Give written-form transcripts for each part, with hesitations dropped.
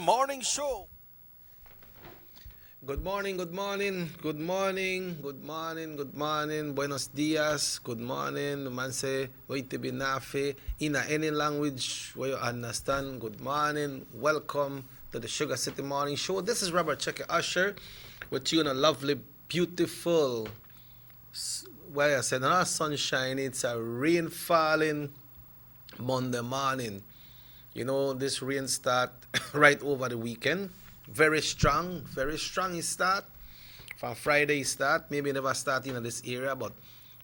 Morning Show. Good morning, good morning, good morning, good morning, good morning, buenos dias, good morning. The man say, wait to be nafe in any language where you understand. Good morning, welcome to the Sugar City Morning Show. This is Robert Checker Usher with you on a lovely, beautiful, well, I said, not sunshine, it's a rain falling Monday morning. You know, this rain start right over the weekend. Very strong it start. From Friday it start. Maybe never start in this area, but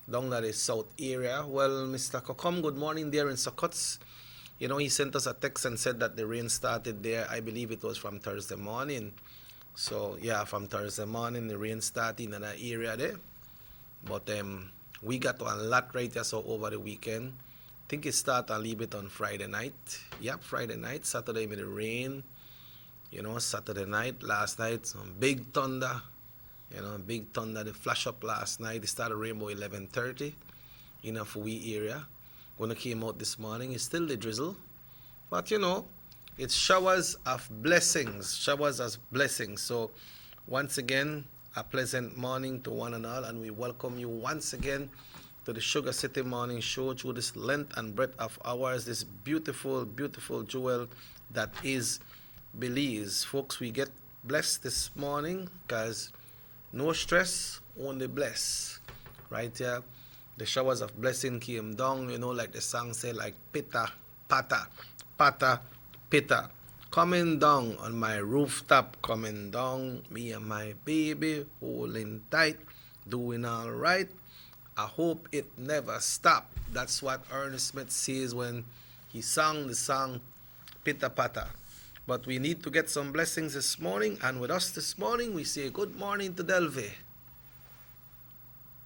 down at the south area. Well, Mr. Kokom, good morning there in Sokots. You know, he sent us a text and said that the rain started there. I believe it was from Thursday morning. So, yeah, from Thursday morning, the rain started in that area there. But we got a lot right here, so over the weekend. I think it started a little bit on Friday night. Yep, Friday night. Saturday with the rain. You know, Saturday night, last night, some big thunder. You know, big thunder. They flash up last night. It started rainbow 11:30 in a Fui area. When it came out this morning, it's still the drizzle. But, you know, it's showers of blessings. Showers of blessings. So, once again, a pleasant morning to one and all. And we welcome you once again to the Sugar City Morning Show through this length and breadth of hours. This beautiful, beautiful jewel that is Belize. Folks, we get blessed this morning because no stress, only bless. Right here, the showers of blessing came down, you know, like the song say, like pitta, pata, pata, pitta. Coming down on my rooftop, coming down, me and my baby holding tight, doing all right. I hope it never stop. That's what Ernest Smith says when he sang the song Pitta Pata. But we need to get some blessings this morning, and with us this morning, we say good morning to Delve.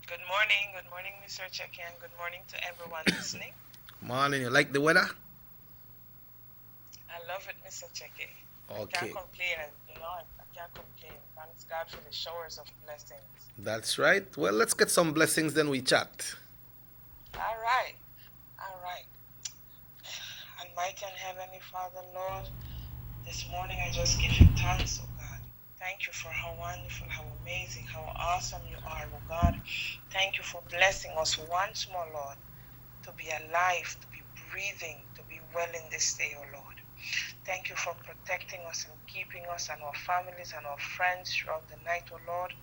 Good morning, Mr. Check-in. Good morning to everyone listening. Morning, you like the weather? I love it, Mr. Check-in. Okay. I can't complain, I can't complain. Thanks God for the showers of blessings. That's right. Well, let's get some blessings, then we chat. All right. Almighty and Heavenly Father, Lord, this morning I just give you thanks, oh God. Thank you for how wonderful, how amazing, how awesome you are, oh God. Thank you for blessing us once more, Lord, to be alive, to be breathing, to be well in this day, oh Lord. Thank you for protecting us and keeping us and our families and our friends throughout the night, oh Lord.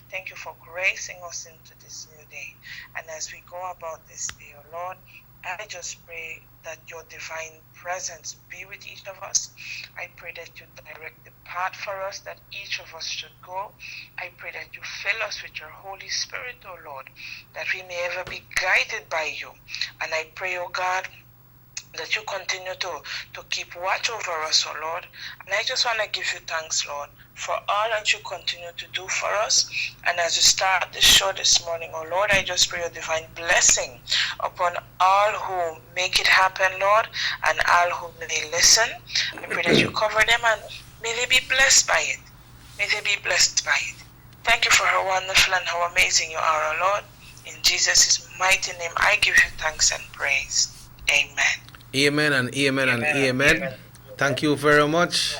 Thank you for gracing us into this new day. And as we go about this day, oh Lord, I just pray that your divine presence be with each of us. I pray that you direct the path for us, that each of us should go. I pray that you fill us with your Holy Spirit, oh Lord, that we may ever be guided by you. And I pray, oh God, that you continue to keep watch over us, oh Lord. And I just want to give you thanks, Lord, for all that you continue to do for us. And as we start this show this morning, oh Lord, I just pray your divine blessing upon all who make it happen, Lord, and all who may listen. I pray that you cover them and may they be blessed by it. May they be blessed by it. Thank you for how wonderful and how amazing you are, oh Lord. In Jesus' mighty name, I give you thanks and praise. Amen. Amen and amen and amen. Thank you very much.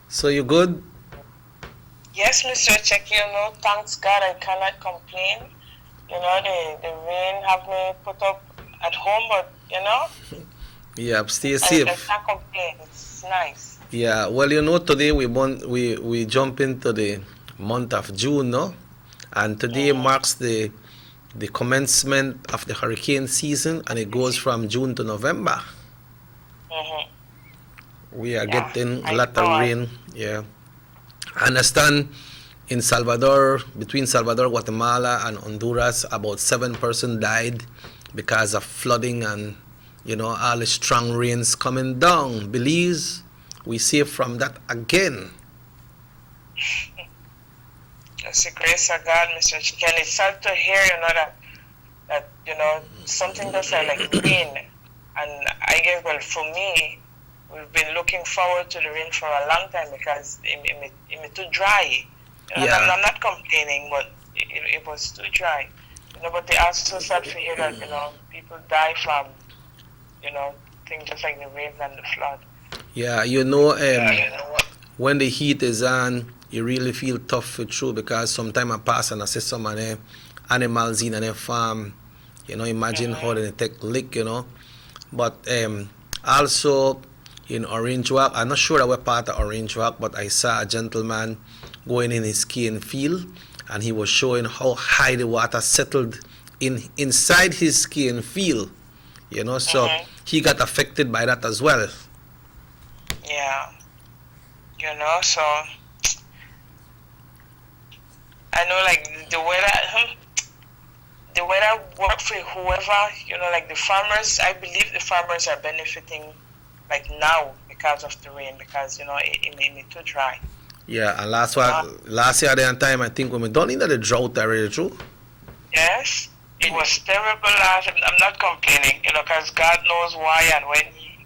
So you good? Yes, Mr. Check, thanks God I cannot complain. The rain have me put up at home, but Yeah, stay safe. I can't complain. It's nice. Yeah, well, today we jump into the month of June, no? And today marks the commencement of the hurricane season, and it goes from June to November. We are getting a lot of rain. Yeah. I understand in Salvador, between Salvador, Guatemala, and Honduras, about 7 persons died because of flooding and, all the strong rains coming down. Belize, we save from that again. It's the grace of God, Mr. Chicken. It's sad to hear, that something just like rain. And I guess, well, for me, we've been looking forward to the rain for a long time because it too dry. Yeah. I'm not complaining, but it was too dry. But they also sad to hear that, people die from, things just like the rain and the flood. Yeah, when the heat is on, you really feel tough for true because sometimes I pass and I see some of the animals in their farm. Imagine how they take lick. But also in Orange Walk, I'm not sure that we're part of Orange Walk, but I saw a gentleman going in his skiing field, and he was showing how high the water settled inside his skiing field. So he got affected by that as well. Yeah. So I know like the weather work for whoever, like the farmers. I believe the farmers are benefiting like now because of the rain, because it made me too dry. Yeah, and last year at the time, I think when we done into the drought already, true. Yes, it was terrible last. I'm not complaining, because God knows why and when He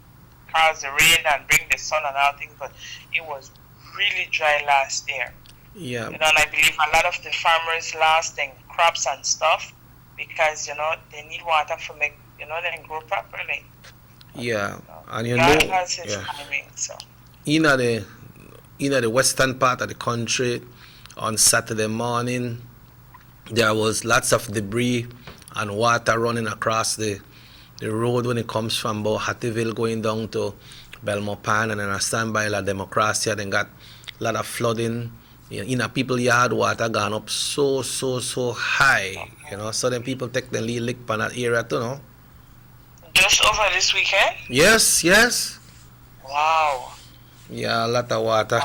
caused the rain and bring the sun and all things, but it was really dry last year. Yeah. And I believe a lot of the farmers lost their crops and stuff because they need water to make them grow properly. Yeah, and God has His timing. So in the western part of the country, on Saturday morning, there was lots of debris and water running across the road when it comes from about Hattieville going down to Belmopan, and then I stand by La Democracia. Then got a lot of flooding. In a people's yard, water gone up so high. So then people take the lead lick on that area too, Just over this weekend? Yes. Wow. Yeah, a lot of water.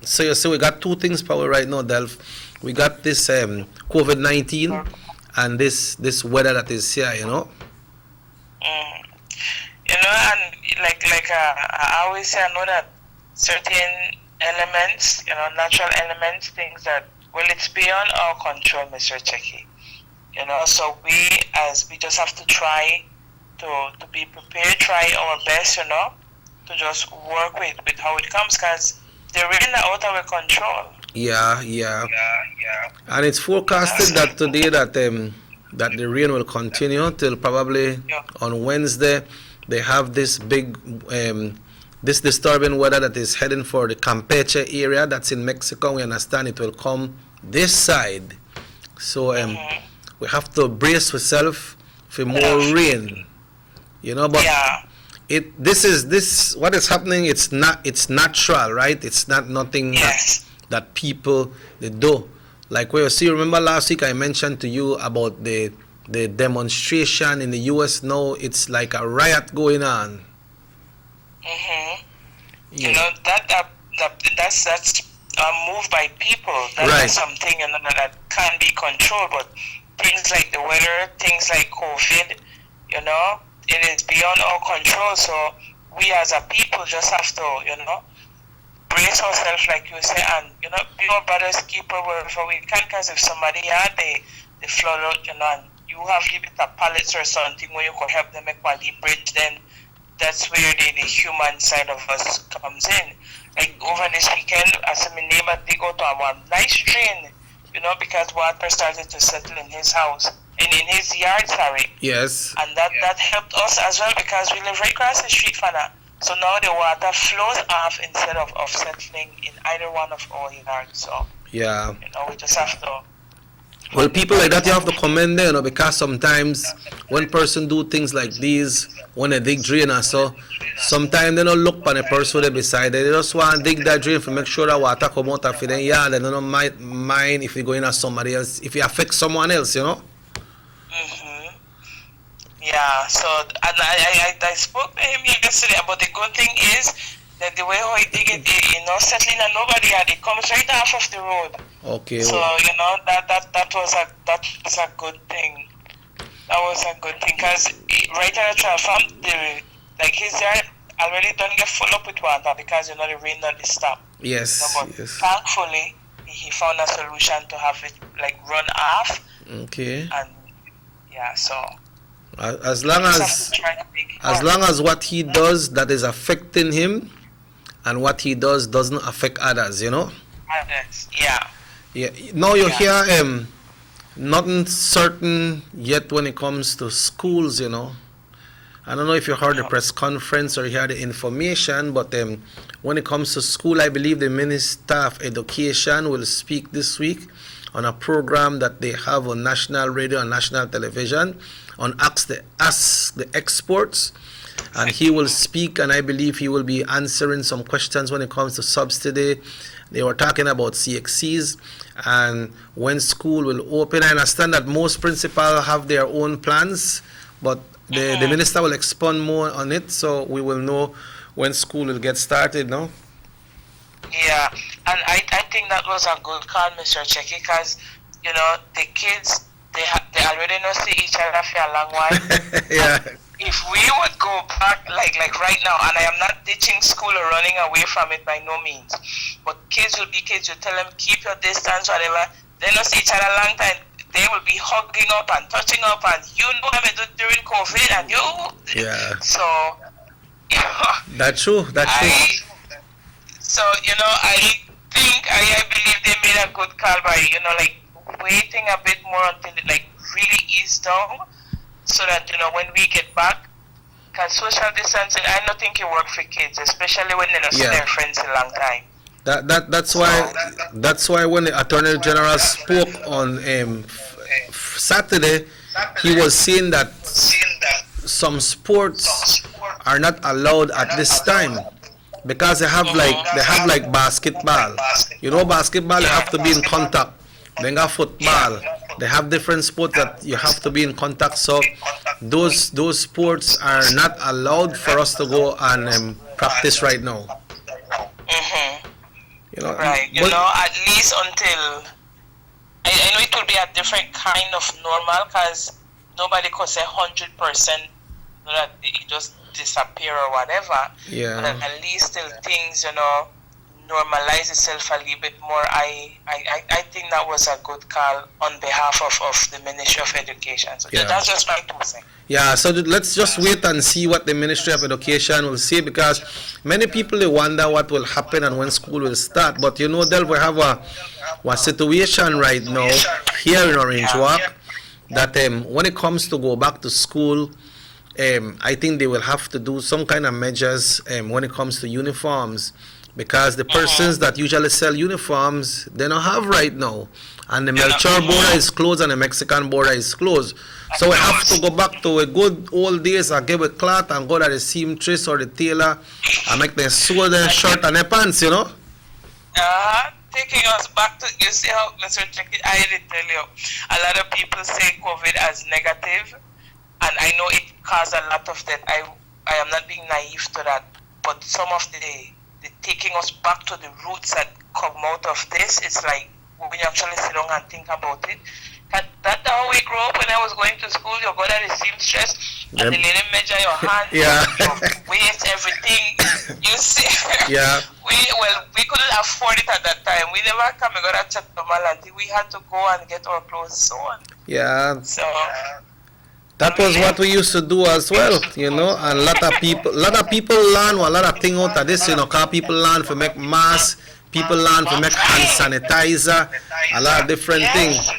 So you see, we got two things probably right now, Delph. We got this COVID-19 and this weather that is here, And like I always say, I know that certain elements, natural elements, things that, it's beyond our control, Mr. Checky. So we just have to try to be prepared, try our best, to just work with how it comes, because the rain are out of our control. Yeah. And it's forecasted that today that the rain will continue till probably on Wednesday. They have this big this disturbing weather that is heading for the Campeche area that's in Mexico. We understand it will come this side. So we have to brace ourselves for more rain. But this what is happening, it's natural, right? It's not nothing that people they do. Like where you see, remember last week I mentioned to you about the demonstration in the US. Now it's like a riot going on. That's moved by people. That's something that can't be controlled. But things like the weather, things like COVID, it is beyond our control. So we as a people just have to, brace ourselves, like you say, and be our brother's keeper wherever we can. Because if somebody had the flood out, and you have a bit of pallets or something where you could help them make one deep bridge, then that's where the human side of us comes in. Like over this weekend, as my neighbor, they go to one nice drain, because water started to settle in his house, in his yard, sorry. Yes. And that helped us as well, because we live right across the street from that. So now the water flows off instead of settling in either one of our yards. So yeah, we just have to. Well, people like that you have to commend them, because sometimes when person do things like these, when they dig drain and so, sometimes they don't look on the person they beside. They just want to dig that drain to make sure that water come out of it. Yeah, they don't mind if it go in at somebody else, if it affects someone else, Yeah, so and I spoke to him yesterday, but the good thing is that the way how he dig it, settling and nobody had it comes right off of the road. Okay. So that was a good thing. That was a good thing, because right at the farm, like his yard already don't get full up with water because the rain not stop. Yes. But thankfully he found a solution to have it like run off. Okay. And yeah, so. As long as what he does that is affecting him, and what he does doesn't affect others, Others, yeah. Yeah. Now you hear nothing certain yet when it comes to schools, And I don't know if you heard the press conference or you heard the information, but when it comes to school, I believe the Minister of Education will speak this week on a program that they have on national radio and national television on Ask the Exports. And he will speak, and I believe he will be answering some questions when it comes to subsidy. They were talking about CXCs and when school will open. I understand that most principals have their own plans, but the minister will expand more on it, so we will know when school will get started, no? Yeah, and I think that was a good call, Mr. Checky, because, you know, the kids, they already know see each other for a long while. Yeah. If we would go back, like right now, and I am not ditching school or running away from it by no means, but kids will be kids. You tell them, keep your distance, whatever. They don't see each other a long time. They will be hugging up and touching up, and you know them during COVID, and you. Yeah. So, you know. That's true. That's true. So, you know, I believe they made a good call by, you know, like waiting a bit more until it like really eased down, so that, you know, when we get back, because social distancing, I don't think it works for kids, especially when they don't see their friends in a long time. That's why when the Attorney General spoke on Saturday, he was saying that some sports are not allowed at this time because they have like basketball. You know, basketball, you have to be in contact. Then got football. They have different sports that you have to be in contact. So those sports are not allowed for us to go and practice right now. You know, right. You know, at least until I know it will be a different kind of normal, because nobody could say 100% that it just disappear or whatever. Yeah. But at least till things, you know, normalize itself a little bit more. I think that was a good call on behalf of the Ministry of Education. So that's just my 2 cents. Yeah, so let's just wait and see what the Ministry of Education will say, because many people, they wonder what will happen and when school will start. But you know, Del, we have a situation right now here in Orange Walk that when it comes to go back to school, I think they will have to do some kind of measures when it comes to uniforms, because the persons that usually sell uniforms, they don't have right now. And the Melchor border is closed and the Mexican border is closed. So we have to go back to a good old days and get a cloth and go to the seamstress or the tailor and make them sew their shirt and their pants, you know? Taking us back to, you see how, Mr. Checky, I did tell you, a lot of people say COVID as negative, and I know it caused a lot of that. I am not being naive to that, but some of the taking us back to the roots that come out of this, it's like when you actually sit down and think about it. That's how we grew up. When I was going to school, you go to the seamstress and the lady measure your hand, your weight, everything. You see, we couldn't afford it at that time. We never come and go to Chattomal. We had to go and get our clothes sewn. Yeah. So that was what we used to do as well, you know. And a lot of people learn a lot of things out of this, you know. Cause people learn to make masks, people learn to make hand sanitizer, a lot of different things.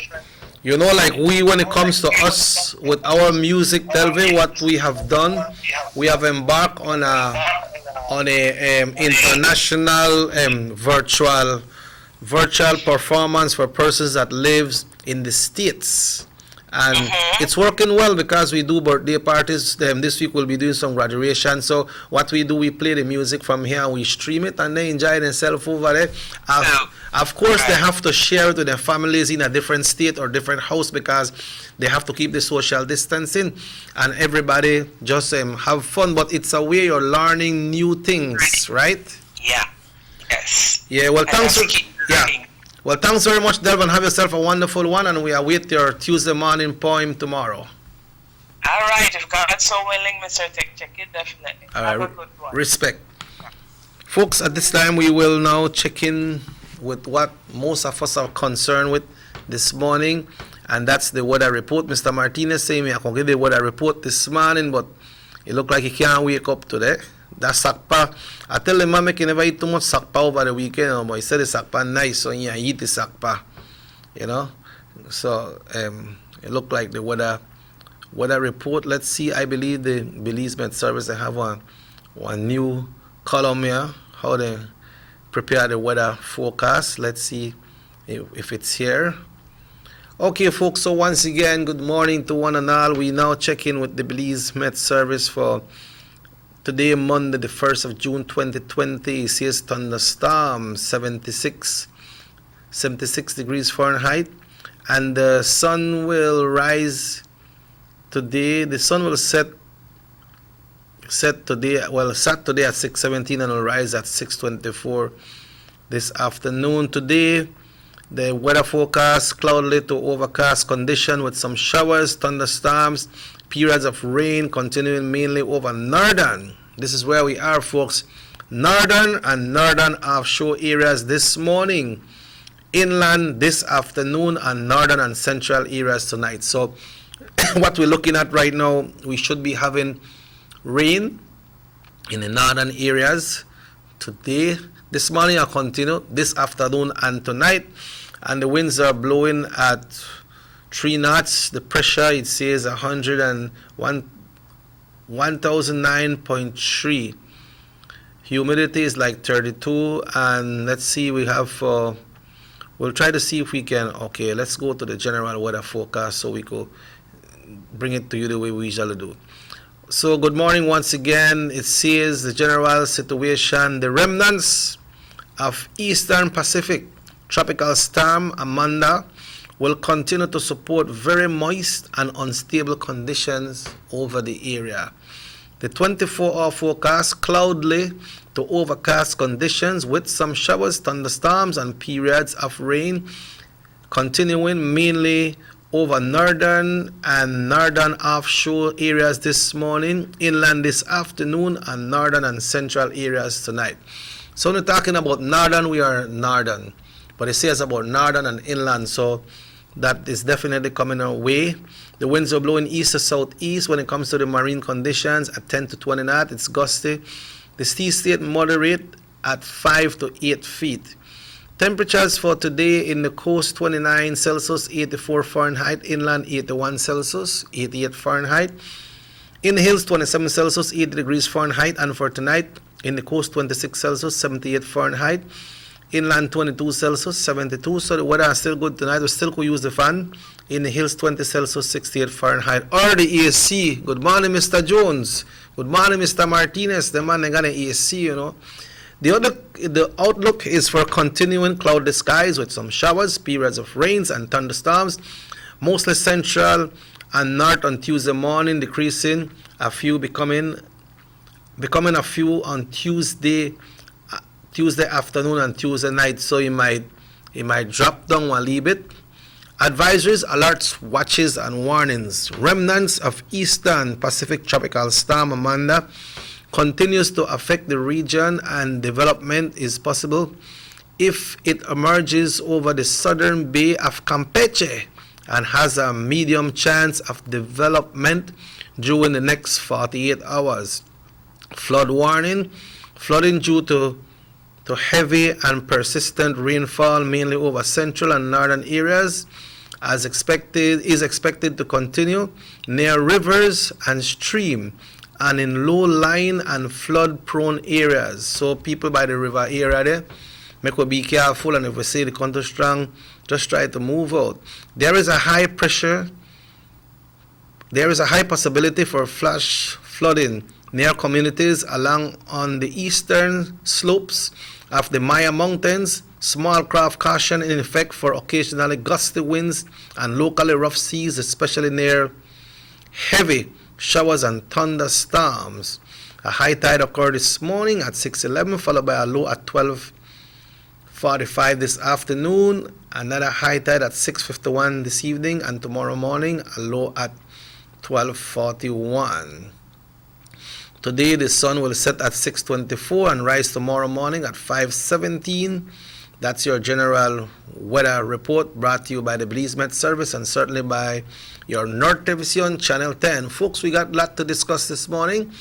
You know, like when it comes to us with our music, Delve, what we have done, we have embarked on a international virtual performance for persons that lives in the States. And it's working well because we do birthday parties. This week we'll be doing some graduation. So what we do, we play the music from here and we stream it and they enjoy themselves over there. Of course, they have to share it with their families in a different state or different house because they have to keep the social distancing. And everybody just have fun. But it's a way you're learning new things, right? Yeah. Yes. Yeah. Well, thanks. Well, thanks very much, Delvin. Have yourself a wonderful one, and we await your Tuesday morning poem tomorrow. All right, if God's so willing, Mr. Check it, definitely. All Have right, a good one. respect. Folks, at this time, we will now check in with what most of us are concerned with this morning, and that's the weather report. Mr. Martinez saying I can give the weather report this morning, but it looked like he can't wake up today. That's sakpa. I tell the mama can never eat too much sakpa over the weekend, but he said the sakpa nice, so yeah, eat the sakpa, you know. So it looked like the weather weather report. Let's see. I believe the Belize Met Service, they have one new column here, how they prepare the weather forecast. Let's see if it's here. Okay, folks, so once again, good morning to one and all. We now check in with the Belize Met Service for today, Monday, the 1st of June, 2020. It says thunderstorm, 76 degrees Fahrenheit. And the sun will rise today. The sun will set today at 6:17 and will rise at 6:24 this afternoon. Today, the weather forecast, cloudy to overcast condition with some showers, thunderstorms, periods of rain continuing mainly over northern. This is where we are, folks. Northern and northern offshore areas this morning. Inland this afternoon, and northern and central areas tonight. So what we're looking at right now, we should be having rain in the northern areas today, this morning, and continue this afternoon and tonight. And the winds are blowing at 3 knots. The pressure, it says 1009.3. Humidity is like 32. And let's see, we have we'll try to see if we can. Okay, let's go to the general weather forecast so we could bring it to you the way we usually do. So good morning once again. It says the general situation, the remnants of Eastern Pacific Tropical Storm Amanda will continue to support very moist and unstable conditions over the area. The 24-hour forecast, cloudy to overcast conditions with some showers, thunderstorms, and periods of rain continuing mainly over northern and northern offshore areas this morning, inland this afternoon, and northern and central areas tonight. So when we're talking about northern, we are northern. But it says about northern and inland, so that is definitely coming our way. The winds are blowing east to southeast when it comes to the marine conditions at 10 to 20 knots. It's gusty. The sea state moderate at 5 to 8 feet. Temperatures for today in the coast 29 Celsius, 84 Fahrenheit. Inland 81 Celsius, 88 Fahrenheit. In the hills 27 Celsius, 80 degrees Fahrenheit. And for tonight, in the coast 26 Celsius, 78 Fahrenheit. Inland 22 Celsius, 72. So the weather is still good tonight. We still could use the fan. In the hills 20 Celsius, 68 Fahrenheit. Or the AC. Good morning, Mr. Jones. Good morning, Mr. Martinez. The man got an AC, you know. The outlook is for continuing cloudy skies with some showers, periods of rains and thunderstorms. Mostly central and north on Tuesday morning, decreasing a few, becoming a few on Tuesday afternoon and Tuesday night, so it might drop down a little bit. Advisories, alerts, watches, and warnings. Remnants of Eastern Pacific Tropical Storm Amanda continues to affect the region, and development is possible if it emerges over the southern Bay of Campeche and has a medium chance of development during the next 48 hours. Flood warning, flooding due to heavy and persistent rainfall mainly over central and northern areas is expected to continue near rivers and stream and in low-lying and flood-prone areas. So people by the river area there, make we be careful, and if we see the country strong, just try to move out. There is a high possibility for flash flooding near communities along on the eastern slopes of the Maya Mountains. Small craft caution in effect for occasionally gusty winds and locally rough seas, especially near heavy showers and thunderstorms. A high tide occurred this morning at 6:11, followed by a low at 12:45 this afternoon. Another high tide at 6:51 this evening, and tomorrow morning a low at 12:41. Today the sun will set at 6:24 and rise tomorrow morning at 5:17. That's your general weather report, brought to you by the Belize Met Service and certainly by your North Television Channel 10. Folks, we got a lot to discuss this morning,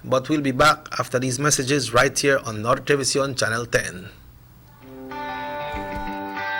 but we'll be back after these messages right here on North Television Channel 10.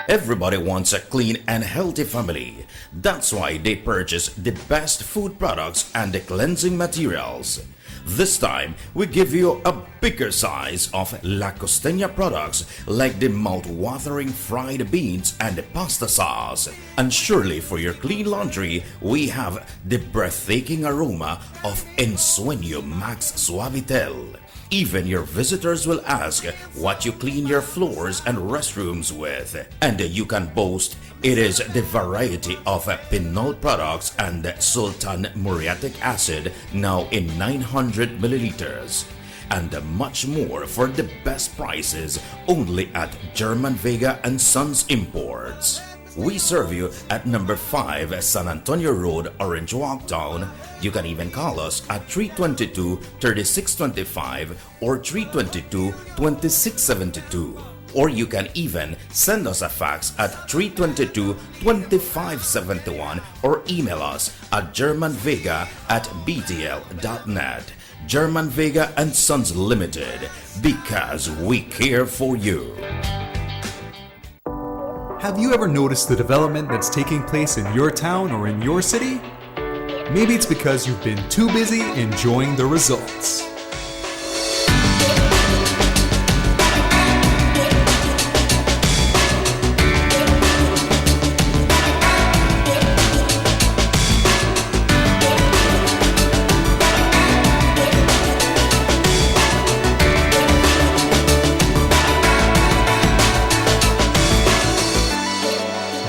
Everybody wants a clean and healthy family. That's why they purchase the best food products and the cleansing materials. This time, we give you a bigger size of La Costeña products like the mouth-watering fried beans and the pasta sauce. And surely for your clean laundry, we have the breathtaking aroma of Ensueño Max Suavitel. Even your visitors will ask what you clean your floors and restrooms with. And you can boast it is the variety of Pinol products and Sultan muriatic acid now in 900 milliliters. And much more for the best prices only at German Vega and Sons Imports. We serve you at number 5 San Antonio Road, Orange Walk Town. You can even call us at 322-3625 or 322-2672. Or you can even send us a fax at 322-2571 or email us at germanvega@btl.net. German Vega and Sons Limited, because we care for you. Have you ever noticed the development that's taking place in your town or in your city? Maybe it's because you've been too busy enjoying the results.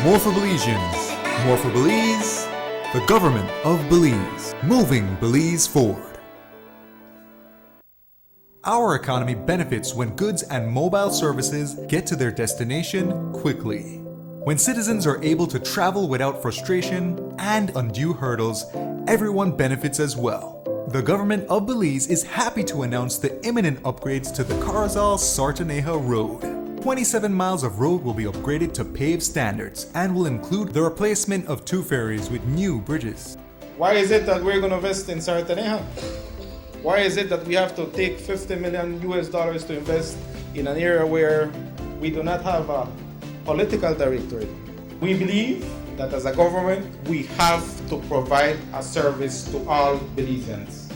More for Belizeans, more for Belize, the government of Belize, moving Belize forward. Our economy benefits when goods and mobile services get to their destination quickly. When citizens are able to travel without frustration and undue hurdles, everyone benefits as well. The government of Belize is happy to announce the imminent upgrades to the Carazal-Sartaneja Road. 27 miles of road will be upgraded to paved standards and will include the replacement of 2 ferries with new bridges. Why is it that we're going to invest in Sartaneja? Why is it that we have to take $50 million to invest in an area where we do not have a political directorate? We believe that as a government, we have to provide a service to all Belizeans.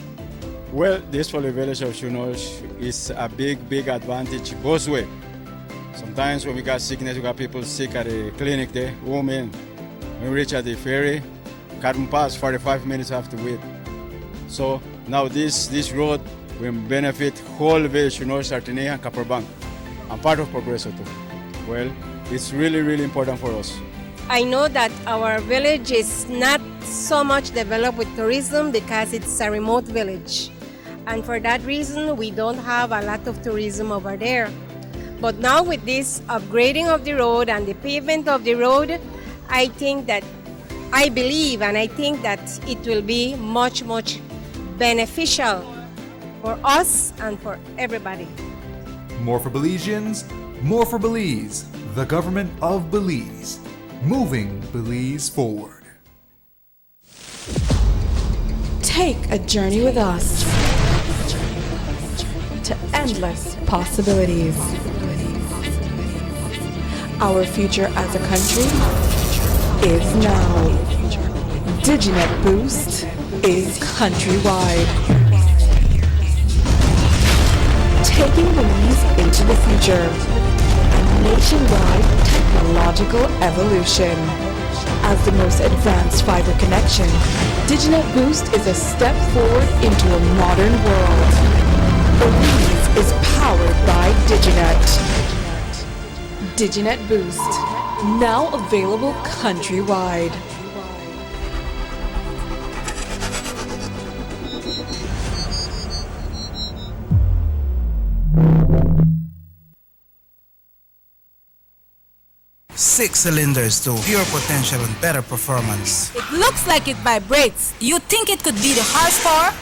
Well, this for the village of Chunosh is a big advantage both ways. Sometimes when we got sickness, we got people sick at the clinic there, women. When we reach at the ferry, can't pass, 45 minutes have to wait. So now this road will benefit whole village, Sartaneja and Copperbank. I'm part of Progreso too. Well, it's really important for us. I know that our village is not so much developed with tourism because it's a remote village. And for that reason, we don't have a lot of tourism over there. But now with this upgrading of the road and the pavement of the road, I think that it will be much beneficial for us and for everybody. More for Belizeans, more for Belize, the government of Belize, moving Belize forward. Take a journey with us to endless possibilities. Our future as a country is now. Diginet Boost is countrywide. Taking Belize into the future. A nationwide technological evolution. As the most advanced fiber connection, Diginet Boost is a step forward into a modern world. Belize is powered by Diginet. Diginet Boost, now available countrywide. Six cylinders to pure potential and better performance. It looks like it vibrates. You think it could be the horsepower?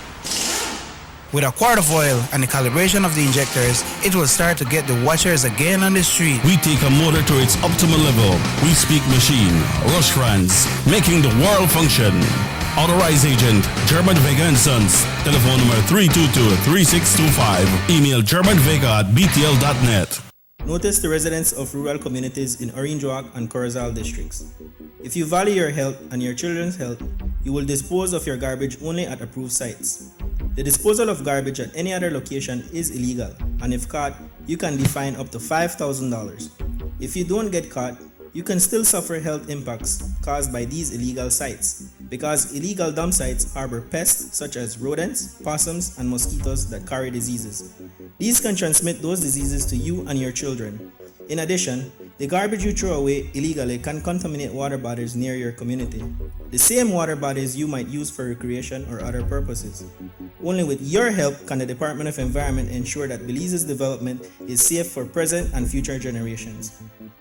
With a quart of oil and the calibration of the injectors, it will start to get the watchers again on the street. We take a motor to its optimal level. We speak machine, rush runs, making the world function. Authorized agent, German Vega & Sons. Telephone number 322-3625. Email germanvega@btl.net. Notice to residents of rural communities in Orange Walk and Corozal districts. If you value your health and your children's health, you will dispose of your garbage only at approved sites. The disposal of garbage at any other location is illegal, and if caught, you can be fined up to $5,000. If you don't get caught, you can still suffer health impacts caused by these illegal sites, because illegal dump sites harbor pests such as rodents, possums, and mosquitoes that carry diseases. These can transmit those diseases to you and your children. In addition, the garbage you throw away illegally can contaminate water bodies near your community, the same water bodies you might use for recreation or other purposes. Only with your help can the Department of Environment ensure that Belize's development is safe for present and future generations.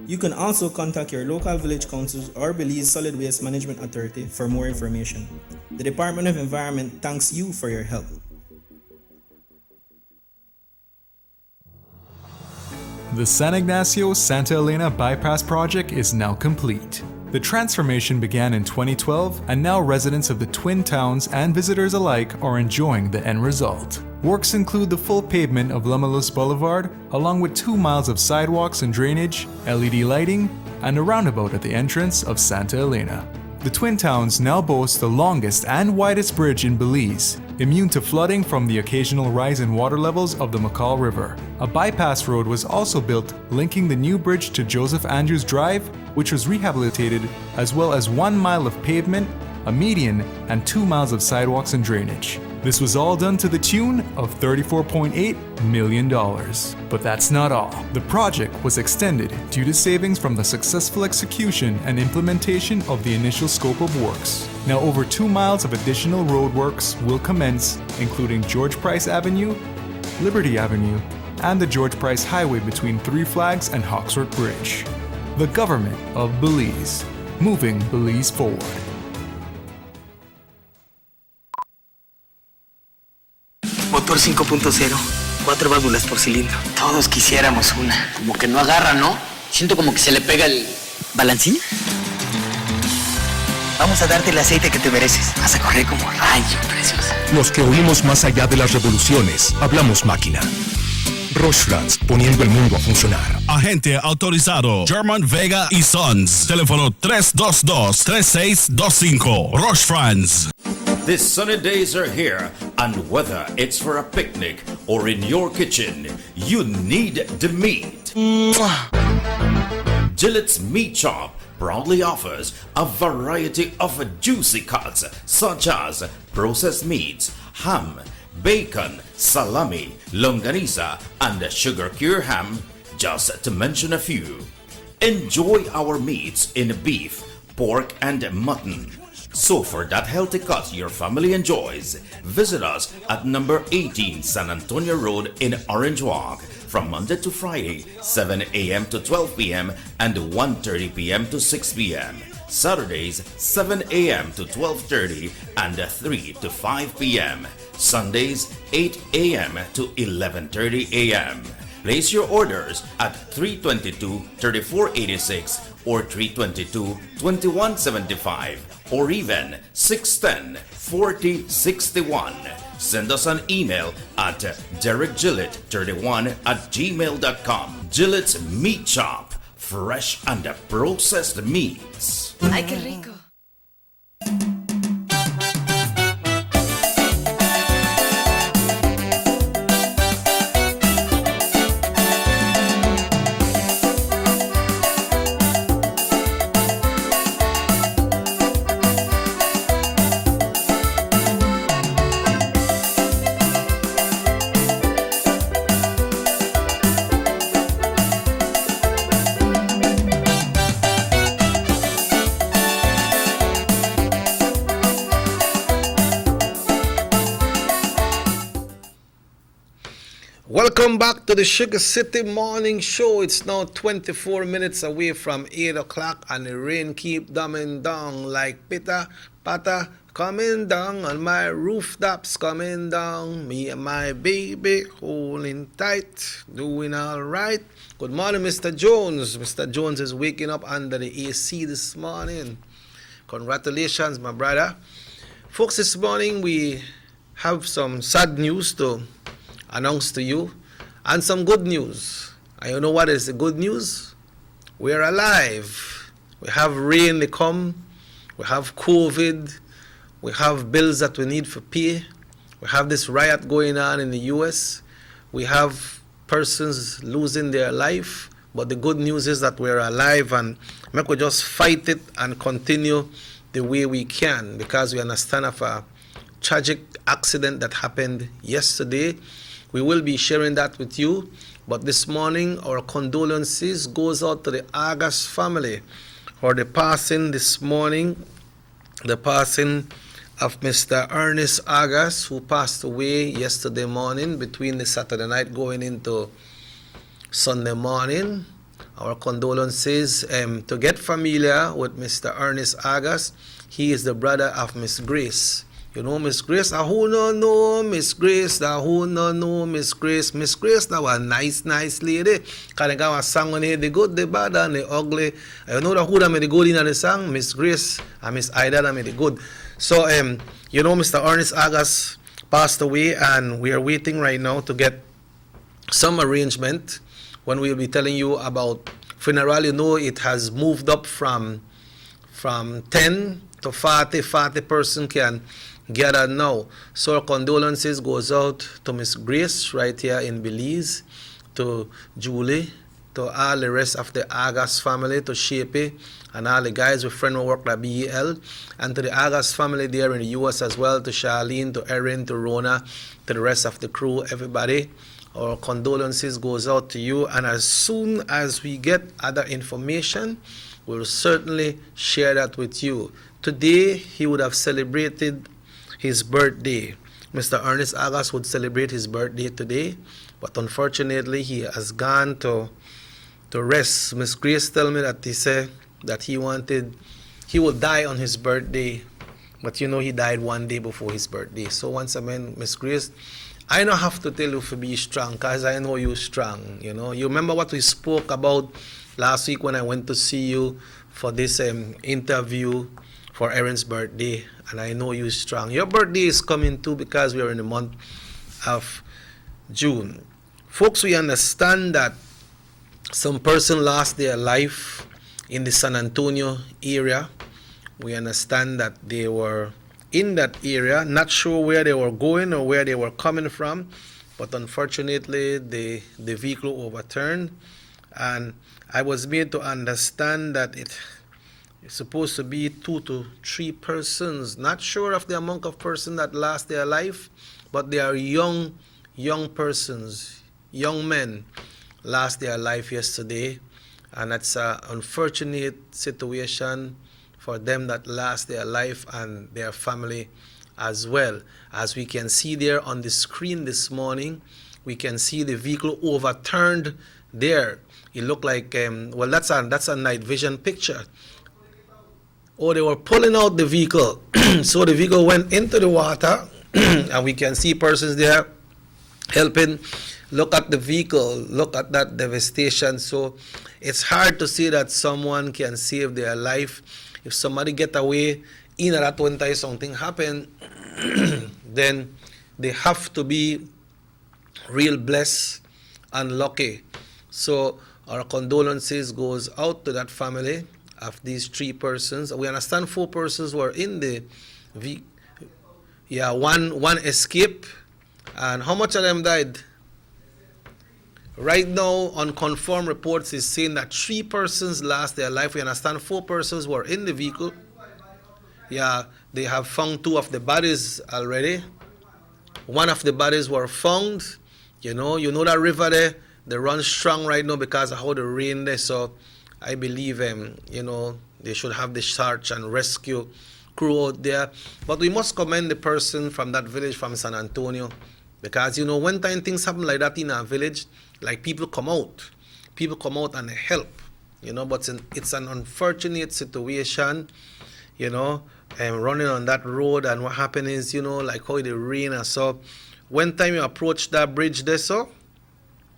You can also contact your local village councils or Belize Solid Waste Management Authority for more information. The Department of Environment thanks you for your help. The San Ignacio-Santa Elena Bypass project is now complete. The transformation began in 2012, and now residents of the Twin Towns and visitors alike are enjoying the end result. Works include the full pavement of Lamalus Boulevard, along with 2 miles of sidewalks and drainage, LED lighting, and a roundabout at the entrance of Santa Elena. The Twin Towns now boast the longest and widest bridge in Belize, immune to flooding from the occasional rise in water levels of the McCall River. A bypass road was also built linking the new bridge to Joseph Andrews Drive, which was rehabilitated, as well as 1 mile of pavement, a median, and 2 miles of sidewalks and drainage. This was all done to the tune of $34.8 million. But that's not all. The project was extended due to savings from the successful execution and implementation of the initial scope of works. Now over 2 miles of additional roadworks will commence, including George Price Avenue, Liberty Avenue, and the George Price Highway between Three Flags and Hawksworth Bridge. The government of Belize, moving Belize forward. Motor 5.0, 4 válvulas por cilindro. Todos quisiéramos una. Como que no agarra, ¿no? Siento como que se le pega el balancín. Vamos a darte el aceite que te mereces. Vas a correr como rayo, preciosa. Los que oímos más allá de las revoluciones, hablamos máquina. Roche-France, poniendo el mundo a funcionar. Agente autorizado German Vega y Sons. Teléfono 322-3625. Roche-France. These sunny days are here, and whether it's for a picnic or in your kitchen, you need the meat. Gillette's Meat Shop proudly offers a variety of juicy cuts such as processed meats, ham, bacon, salami, longaniza, and sugar cure ham, just to mention a few. Enjoy our meats in beef, pork, and mutton. So for that healthy cut your family enjoys, visit us at number 18 San Antonio Road in Orange Walk from Monday to Friday, 7 a.m. to 12 p.m. and 1:30 p.m. to 6 p.m. Saturdays, 7 a.m. to 12:30 and 3 to 5 p.m. Sundays, 8 a.m. to 11:30 a.m. Place your orders at 322-3486 or 322-2175 or even 610-4061. Send us an email at derekgillett31@gmail.com. Gillette's Meat Shop, fresh and processed meats. Ay, qué rico. Welcome back to the Sugar City Morning Show. It's now 24 minutes away from 8 o'clock and the rain keep dumbing down like pitter patter coming down on my rooftops, coming down. Me and my baby holding tight, doing all right. Good morning, Mr. Jones. Mr. Jones is waking up under the AC this morning. Congratulations, my brother. Folks, this morning we have some sad news to announce to you and some good news. And you know what is the good news? We're alive. We have rain to come. We have COVID. We have bills that we need for pay. We have this riot going on in the US. We have persons losing their life. But the good news is that we're alive, and we just fight it and continue the way we can, because we understand of a tragic accident that happened yesterday. We will be sharing that with you. But this morning, our condolences goes out to the Agas family for the passing this morning, the passing of Mr. Ernest Agas, who passed away yesterday morning between the Saturday night going into Sunday morning. Our condolences to get familiar with Mr. Ernest Agas. He is the brother of Miss Grace. You know Miss Grace? Who no know Miss Grace? Who no know Miss Grace? Miss Grace now a nice lady. Can I go a song on here? The good, the bad, and the ugly. You know who that made the good in the song? Miss Grace and Miss Ida that made the good. So you know Mr. Ernest Agas passed away, and we are waiting right now to get some arrangement when we will be telling you about funeral. You know it has moved up from 10 to 40 person can gather now. So our condolences goes out to Miss Grace right here in Belize, to Julie, to all the rest of the Agas family, to Shapey, and all the guys with friend who work at BEL, and to the Agas family there in the US as well, to Charlene, to Erin, to Rona, to the rest of the crew, everybody. Our condolences goes out to you, and as soon as we get other information, we'll certainly share that with you. Today, he would have celebrated his birthday. Mr. Ernest Agas would celebrate his birthday today, but unfortunately, he has gone to rest. Miss Grace told me that he said that he would die on his birthday, but you know he died one day before his birthday. So once again, Miss Grace, I don't have to tell you to be strong, because I know you're strong. You know, you remember what we spoke about last week when I went to see you for this interview for Erin's birthday, and I know you're strong. Your birthday is coming too, because we are in the month of June. Folks, we understand that some person lost their life in the San Antonio area. We understand that they were in that area, not sure where they were going or where they were coming from, but unfortunately the vehicle overturned, and I was made to understand that it's supposed to be 2 to 3 persons. Not sure of the amount of persons that lost their life, but they are young persons, young men lost their life yesterday, and that's an unfortunate situation for them that lost their life and their family as well. As we can see there on the screen this morning, we can see the vehicle overturned there. It looked like, well, that's a night vision picture. Oh, they were pulling out the vehicle. So the vehicle went into the water, and we can see persons there helping. Look at the vehicle, look at that devastation. So it's hard to say that someone can save their life. If somebody get away in that one time something happened, then they have to be real blessed and lucky. So our condolences goes out to that family of these 3 persons. We understand 4 persons were in the one escaped. And how much of them died? Right now, unconfirmed reports is saying that 3 persons lost their life. We understand 4 persons were in the vehicle. Yeah, they have found 2 of the bodies already. One of the bodies were found. You know that river there, they run strong right now because of how the rain there. So I believe, they should have the search and rescue crew out there. But we must commend the person from that village from San Antonio, because, when time things happen like that in our village, like people come out and help, but it's an unfortunate situation, running on that road. And what happened is, like how the rain and so, when time you approach that bridge there, so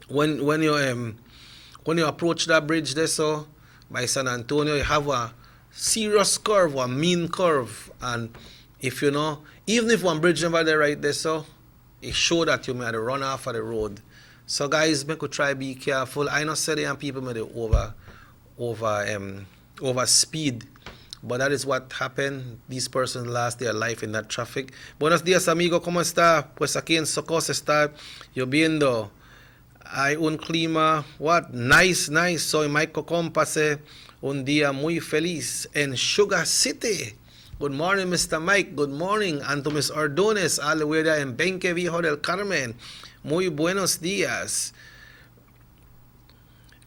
when you approach that bridge there, so by San Antonio, you have a serious curve, a mean curve, and if even if one bridge never there right there, so it show that you may have to run off of the road. So guys, make we try be careful. I know say the people may over speed, but that is what happened. These persons lost their life in that traffic. Buenos días, amigo, ¿cómo está? Pues aquí en Socorro se está lloviendo. Hay un clima, what? Nice. So en Maico pasé un día muy feliz en Sugar City. Good morning, Mr. Mike. Good morning. And to Miss Ordones, all the way there in Benque Viejo del Carmen. Muy buenos días.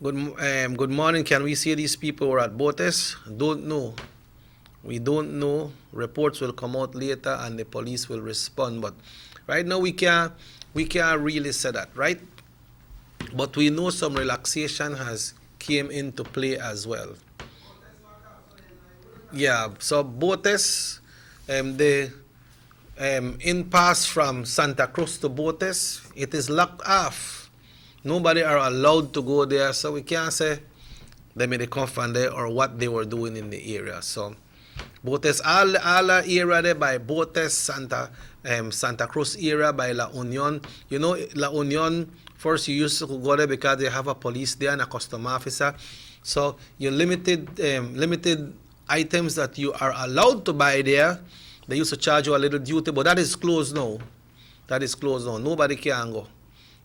Good morning. Can we see these people were at Botes? Don't know. We don't know. Reports will come out later and the police will respond. But right now we can't really say that, right? But we know some relaxation has came into play as well. Yeah, so Botes, the in-pass from Santa Cruz to Botes, it is locked off. Nobody are allowed to go there, so we can't say they made a come from there or what they were doing in the area. So Botes, all the area there by Botes, Santa Cruz area by La Union. You know, La Union, first you used to go there because they have a police there and a custom officer. So you limited items that you are allowed to buy there. They used to charge you a little duty, but that is closed now. Nobody can go,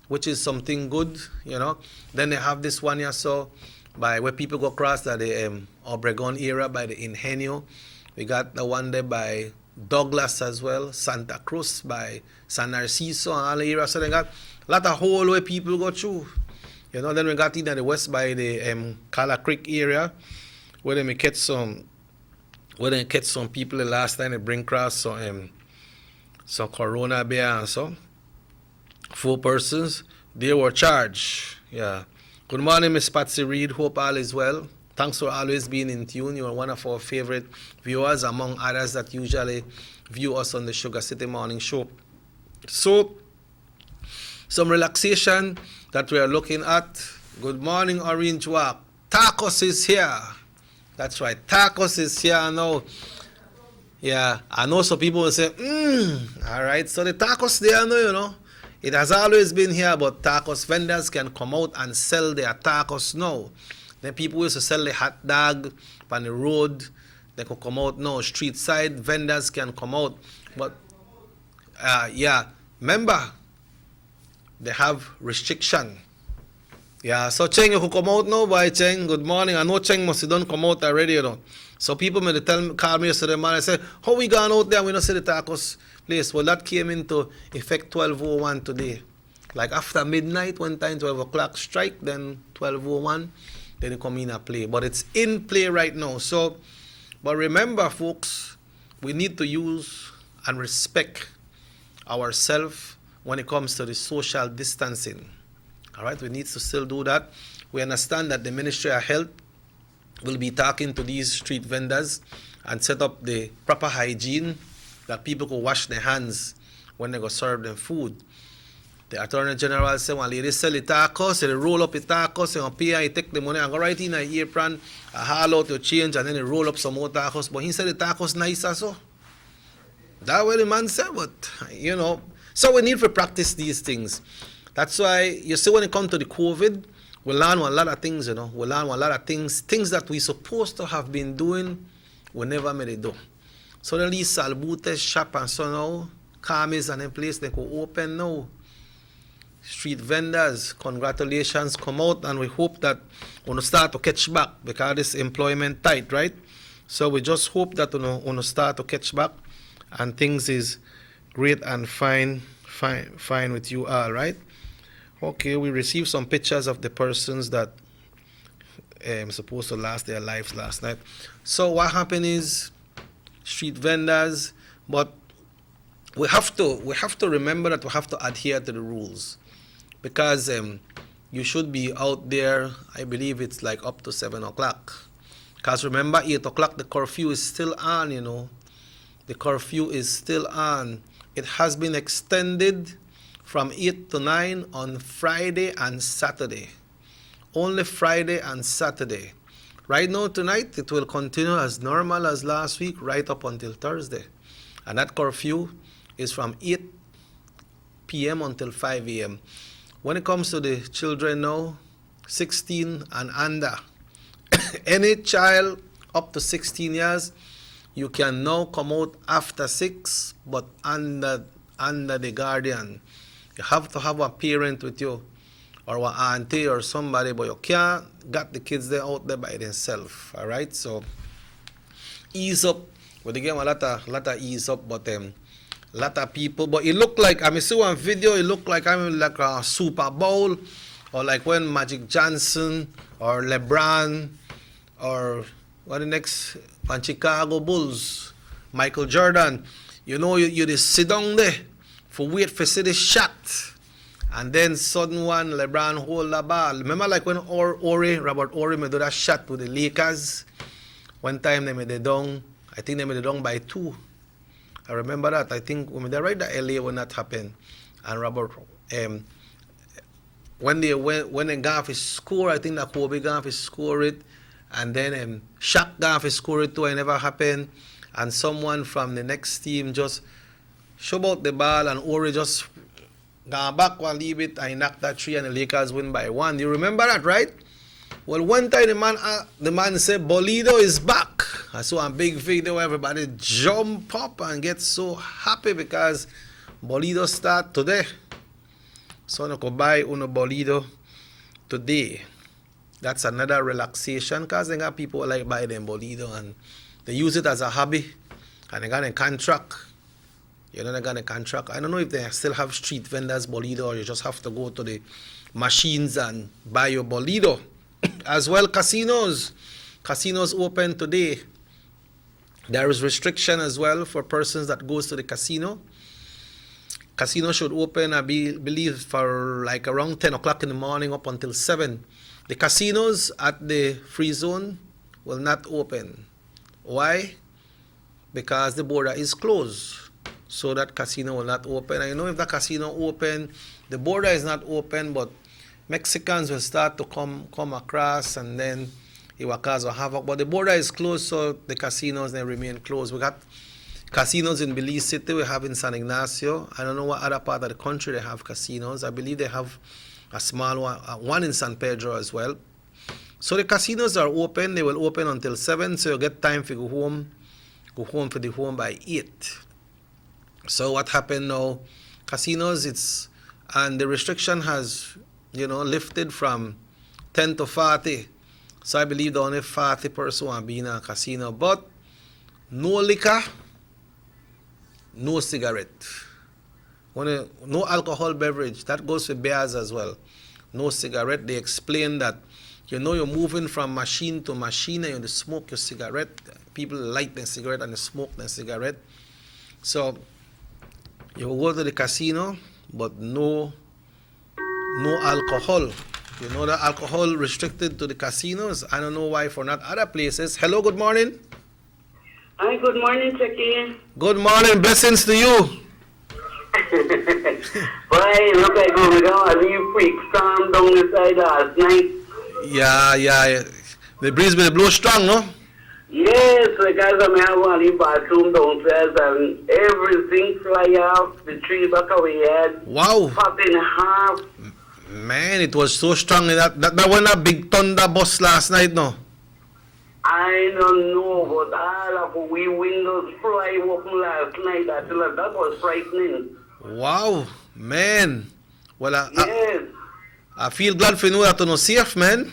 which is something good, you know. Then they have this one here, so by where people go across the Obregon area by the Ingenio. We got the one there by Douglas as well, Santa Cruz by San Narciso and all the areas. So they got a lot of whole way people go through. You know, then we got in the west by the Cala Creek area where they may catch some people the last time they bring across some Corona beer and so. 4 persons, they were charged. Yeah. Good morning, Miss Patsy Reed. Hope all is well. Thanks for always being in tune. You are one of our favorite viewers among others that usually view us on the Sugar City Morning Show. So, some relaxation that we are looking at. Good morning, Orange Walk. Tacos is here. That's right. Tacos is here now. Yeah, I know some people will say, all right. So the tacos there now, you know. It has always been here, but tacos vendors can come out and sell their tacos now. Then people used to sell the hot dog on the road. They could come out now. Street side vendors can come out. But, yeah, remember, they have restriction. Yeah, so Cheng, you could come out now, boy, Cheng. Good morning. I know Cheng must have done come out already, you know. So people may call me yesterday morning and say, how we gone out there and we don't see the tacos place? Well, that came into effect 12:01 today. Like after midnight, one time 12 o'clock strike, then 12:01, then it come in a play. But it's in play right now. So, but remember, folks, we need to use and respect ourselves when it comes to the social distancing. All right, we need to still do that. We understand that the Ministry of Health will be talking to these street vendors and set up the proper hygiene that people could wash their hands when they go serve them food. The Attorney General said, when ladies sell the tacos, they roll up the tacos, they pay and you take the money and go right in an apron, haul out your change, and then they roll up some more tacos. But he said the tacos nice also. That's what the man said, but, you know. So we need to practice these things. That's why, you see, when it comes to the COVID, we learn a lot of things, you know. We learn a lot of things that we supposed to have been doing, we never made it do. So the least Salbutes shop and so now, Carmes and in place, they could open now. Street vendors, congratulations, come out, and we hope that we'll start to catch back because this employment tight, right? So we just hope that we'll start to catch back and things is great and fine with you all, right? Okay, we received some pictures of the persons that supposed to last their lives last night. So what happened is street vendors, but we have to remember that we have to adhere to the rules because you should be out there. I believe it's like up to 7 o'clock. Because remember, 8 o'clock the curfew is still on. You know, the curfew is still on. It has been extended from 8 to 9 on Friday and Saturday. Only Friday and Saturday. Right now, tonight, it will continue as normal as last week, right up until Thursday. And that curfew is from 8 p.m. until 5 a.m. when it comes to the children now, 16 and under, any child up to 16 years, you can now come out after 6, but under the guardian. You have to have a parent with you, or an auntie or somebody, but you can't get the kids there out there by themselves. All right, so ease up. Well, they give a lot of ease up, but lot of people. But it looked like, I see one video. It looked like like a Super Bowl, or like when Magic Johnson or LeBron or what the next on Chicago Bulls, Michael Jordan. You know, you just sit down there for wait for see the shot, and then sudden one LeBron hold the ball. Remember like when Robert Horry made that shot with the Lakers. One time they made it down. I think they made it down by 2. I remember that. I think when they right at LA when that happened, and Robert when they got his score, I think that Kobe got his score it, and then Shaq got his score it too. It never happened, and someone from the next team just shove out the ball, and Ori just got back one leave it, and he knocked that 3, and the Lakers win by 1. You remember that, right? Well, one time the man said Bolido is back. I saw a big video where everybody jump up and get so happy because Bolido start today. So you can buy uno Bolido today. That's another relaxation because they got people who like buy them Bolido and they use it as a hobby and they got a contract. You know, they got a contract. I don't know if they still have street vendors Bolido or you just have to go to the machines and buy your Bolido. As well, casinos open today. There is restriction as well for persons that goes to the casino. Casino should open, I believe, for like around 10 o'clock in the morning up until 7. The casinos at the free zone will not open. Why? Because the border is closed. So that casino will not open. I know if the casino open, the border is not open, but Mexicans will start to come across, and then it will cause a havoc. But the border is closed, so the casinos they remain closed. We got casinos in Belize City. We have in San Ignacio. I don't know what other part of the country they have casinos. I believe they have a small one in San Pedro as well. So the casinos are open. They will open until 7, so you get time to go home for the home by 8. So what happened now? Casinos, and the restriction has lifted from 10 to 40. So I believe the only 40 person will be in a casino. But no liquor, no cigarette. No alcohol beverage. That goes for beers as well. No cigarette. They explain that, you're moving from machine to machine and you smoke your cigarette. People light their cigarette and they smoke their cigarette. So you will go to the casino, but no alcohol. You know that alcohol restricted to the casinos. I don't know why for not other places. Hello, good morning. Hi, good morning, Chucky. Good morning, blessings to you. Boy, look like we got a new freak storm down the side last night. Yeah. The breeze will blow strong, no? Yes, because I have one in bathroom downstairs and everything fly off the tree back away head. Wow. Pop in half. Man, it was so strong. That went a big thunder bust last night, no? I don't know, but all of we windows fly open last night. That was frightening. Wow, man. Well, yes. I feel glad for you that you're safe, man.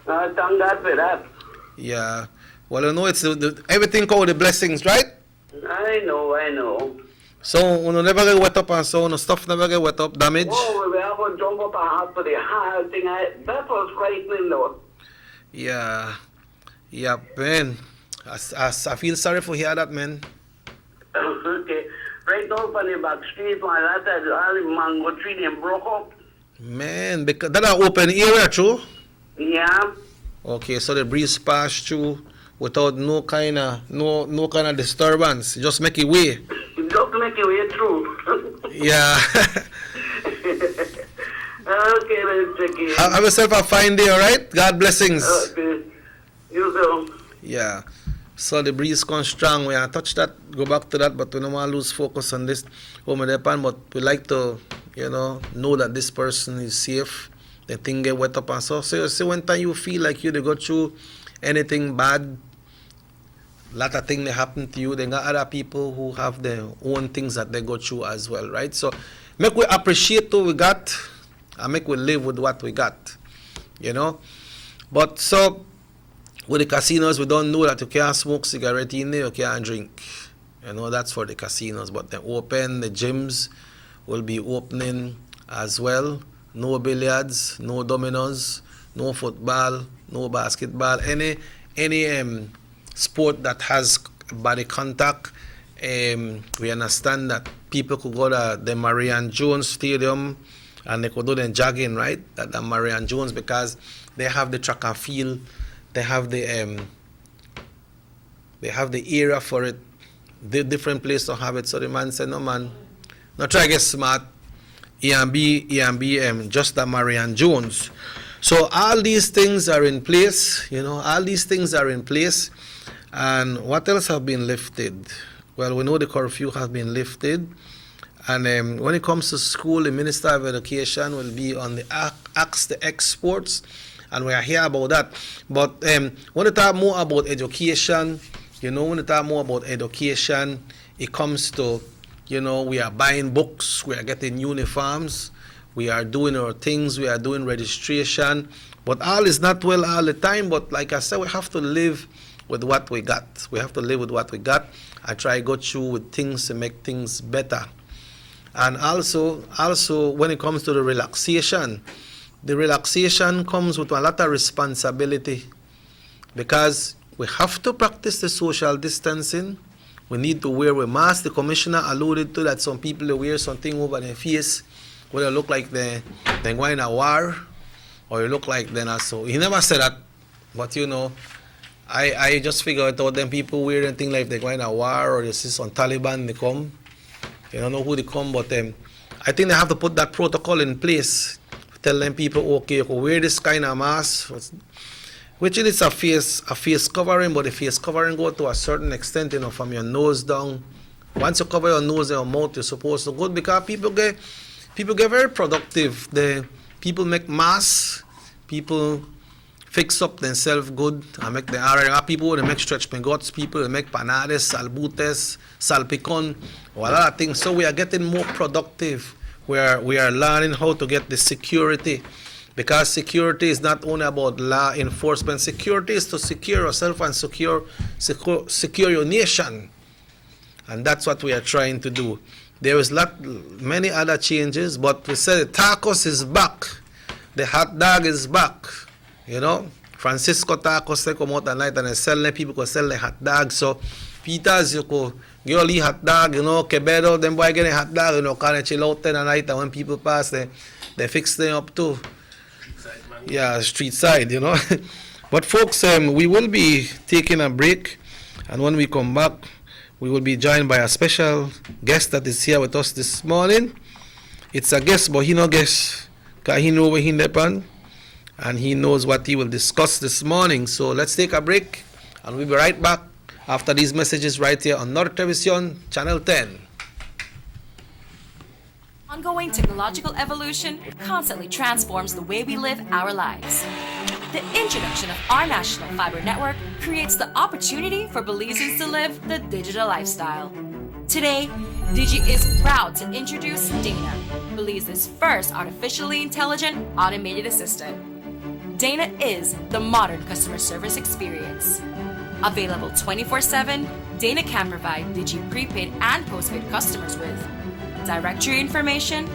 Thank God for that. Yeah. Well, it's everything called the blessings, right? I know. So, you never get wet up and so on, stuff never get wet up, damage. Oh, we have to jump up and have to the whole thing. That was frightening, though. Yeah, man. I feel sorry for hear that, man. Okay. Right now on the back street, all the mango tree, they broke up. Man, because that are open area, true? Yeah. Okay, so the breeze passed through without no kind of disturbance. Just make it way. Just make it way through. Yeah. Okay, then, Jackie. Have yourself a fine day, alright? God blessings. Okay. You too. Yeah. So the breeze comes strong. We touch that, go back to that, but we don't want to lose focus on this home depend, but we like to know that this person is safe. The thing get wet up and so. So you see, one time you feel like you go through anything bad, lot of things that happen to you, then got other people who have their own things that they go through as well, right? So make we appreciate what we got and make we live with what we got, But so with the casinos, we don't know that you can't smoke cigarette in there, you can't drink. That's for the casinos. But the gyms will be opening as well. No billiards, no dominoes, no football, no basketball, any sport that has body contact. We understand that people could go to the Marianne Jones Stadium and they could do the jogging, right? At the Marianne Jones, because they have the track and field, they have the area for it, the different place to have it. So the man said, no man, not try to get smart. E&B, just the Marianne Jones. So all these things are in place, all these things are in place. And what else have been lifted? Well, we know the curfew has been lifted. And when it comes to school, the Minister of Education will be on the Ask the Exports, and we are here about that. But when we talk more about education, it comes to, we are buying books, we are getting uniforms, we are doing our things, we are doing registration. But all is not well all the time. But like I said, we have to live with what we got. We have to live with what we got and try to go through with things to make things better. And also when it comes to the relaxation comes with a lot of responsibility, because we have to practice the social distancing. We need to wear a mask. The commissioner alluded to that some people wear something over their face where they look like they're going to war, or you look like they're not. So he never said that, but I just figured out them people wear anything like they're going to war, or you see some Taliban, they come. You don't know who they come, but I think they have to put that protocol in place. Tell them people, okay, you can wear this kind of mask, which is a face covering, but the face covering go to a certain extent, from your nose down. Once you cover your nose and your mouth, you're supposed to go, because people get very productive. People make masks, people fix up themselves good and make the area. People, they make stretch guts, people, they make panades, salbutes, salpicon, a lot of things. So we are getting more productive. We are learning how to get the security, because security is not only about law enforcement. Security is to secure yourself and secure your nation. And that's what we are trying to do. There is many other changes, but we said the tacos is back. The hot dog is back. Francisco Tacos, they come out at night and they sell them. People can sell the hot dog. So Peter's, you could go eat hot dog, Quevedo, them boy getting hot dog, kind of chill out there at night, and when people pass, they fix them up too. Yeah, street side, But folks, we will be taking a break, and when we come back, we will be joined by a special guest that is here with us this morning. It's a guest, but he no guest, because he know where he depend, and he knows what he will discuss this morning. So let's take a break, and we'll be right back after these messages right here on North Television, Channel 10. Ongoing technological evolution constantly transforms the way we live our lives. The introduction of our national fiber network creates the opportunity for Belizeans to live the digital lifestyle. Today, Digi is proud to introduce Dana, Belize's first artificially intelligent automated assistant. Dana is the modern customer service experience. Available 24/7, Dana can provide Digi prepaid and postpaid customers with directory information,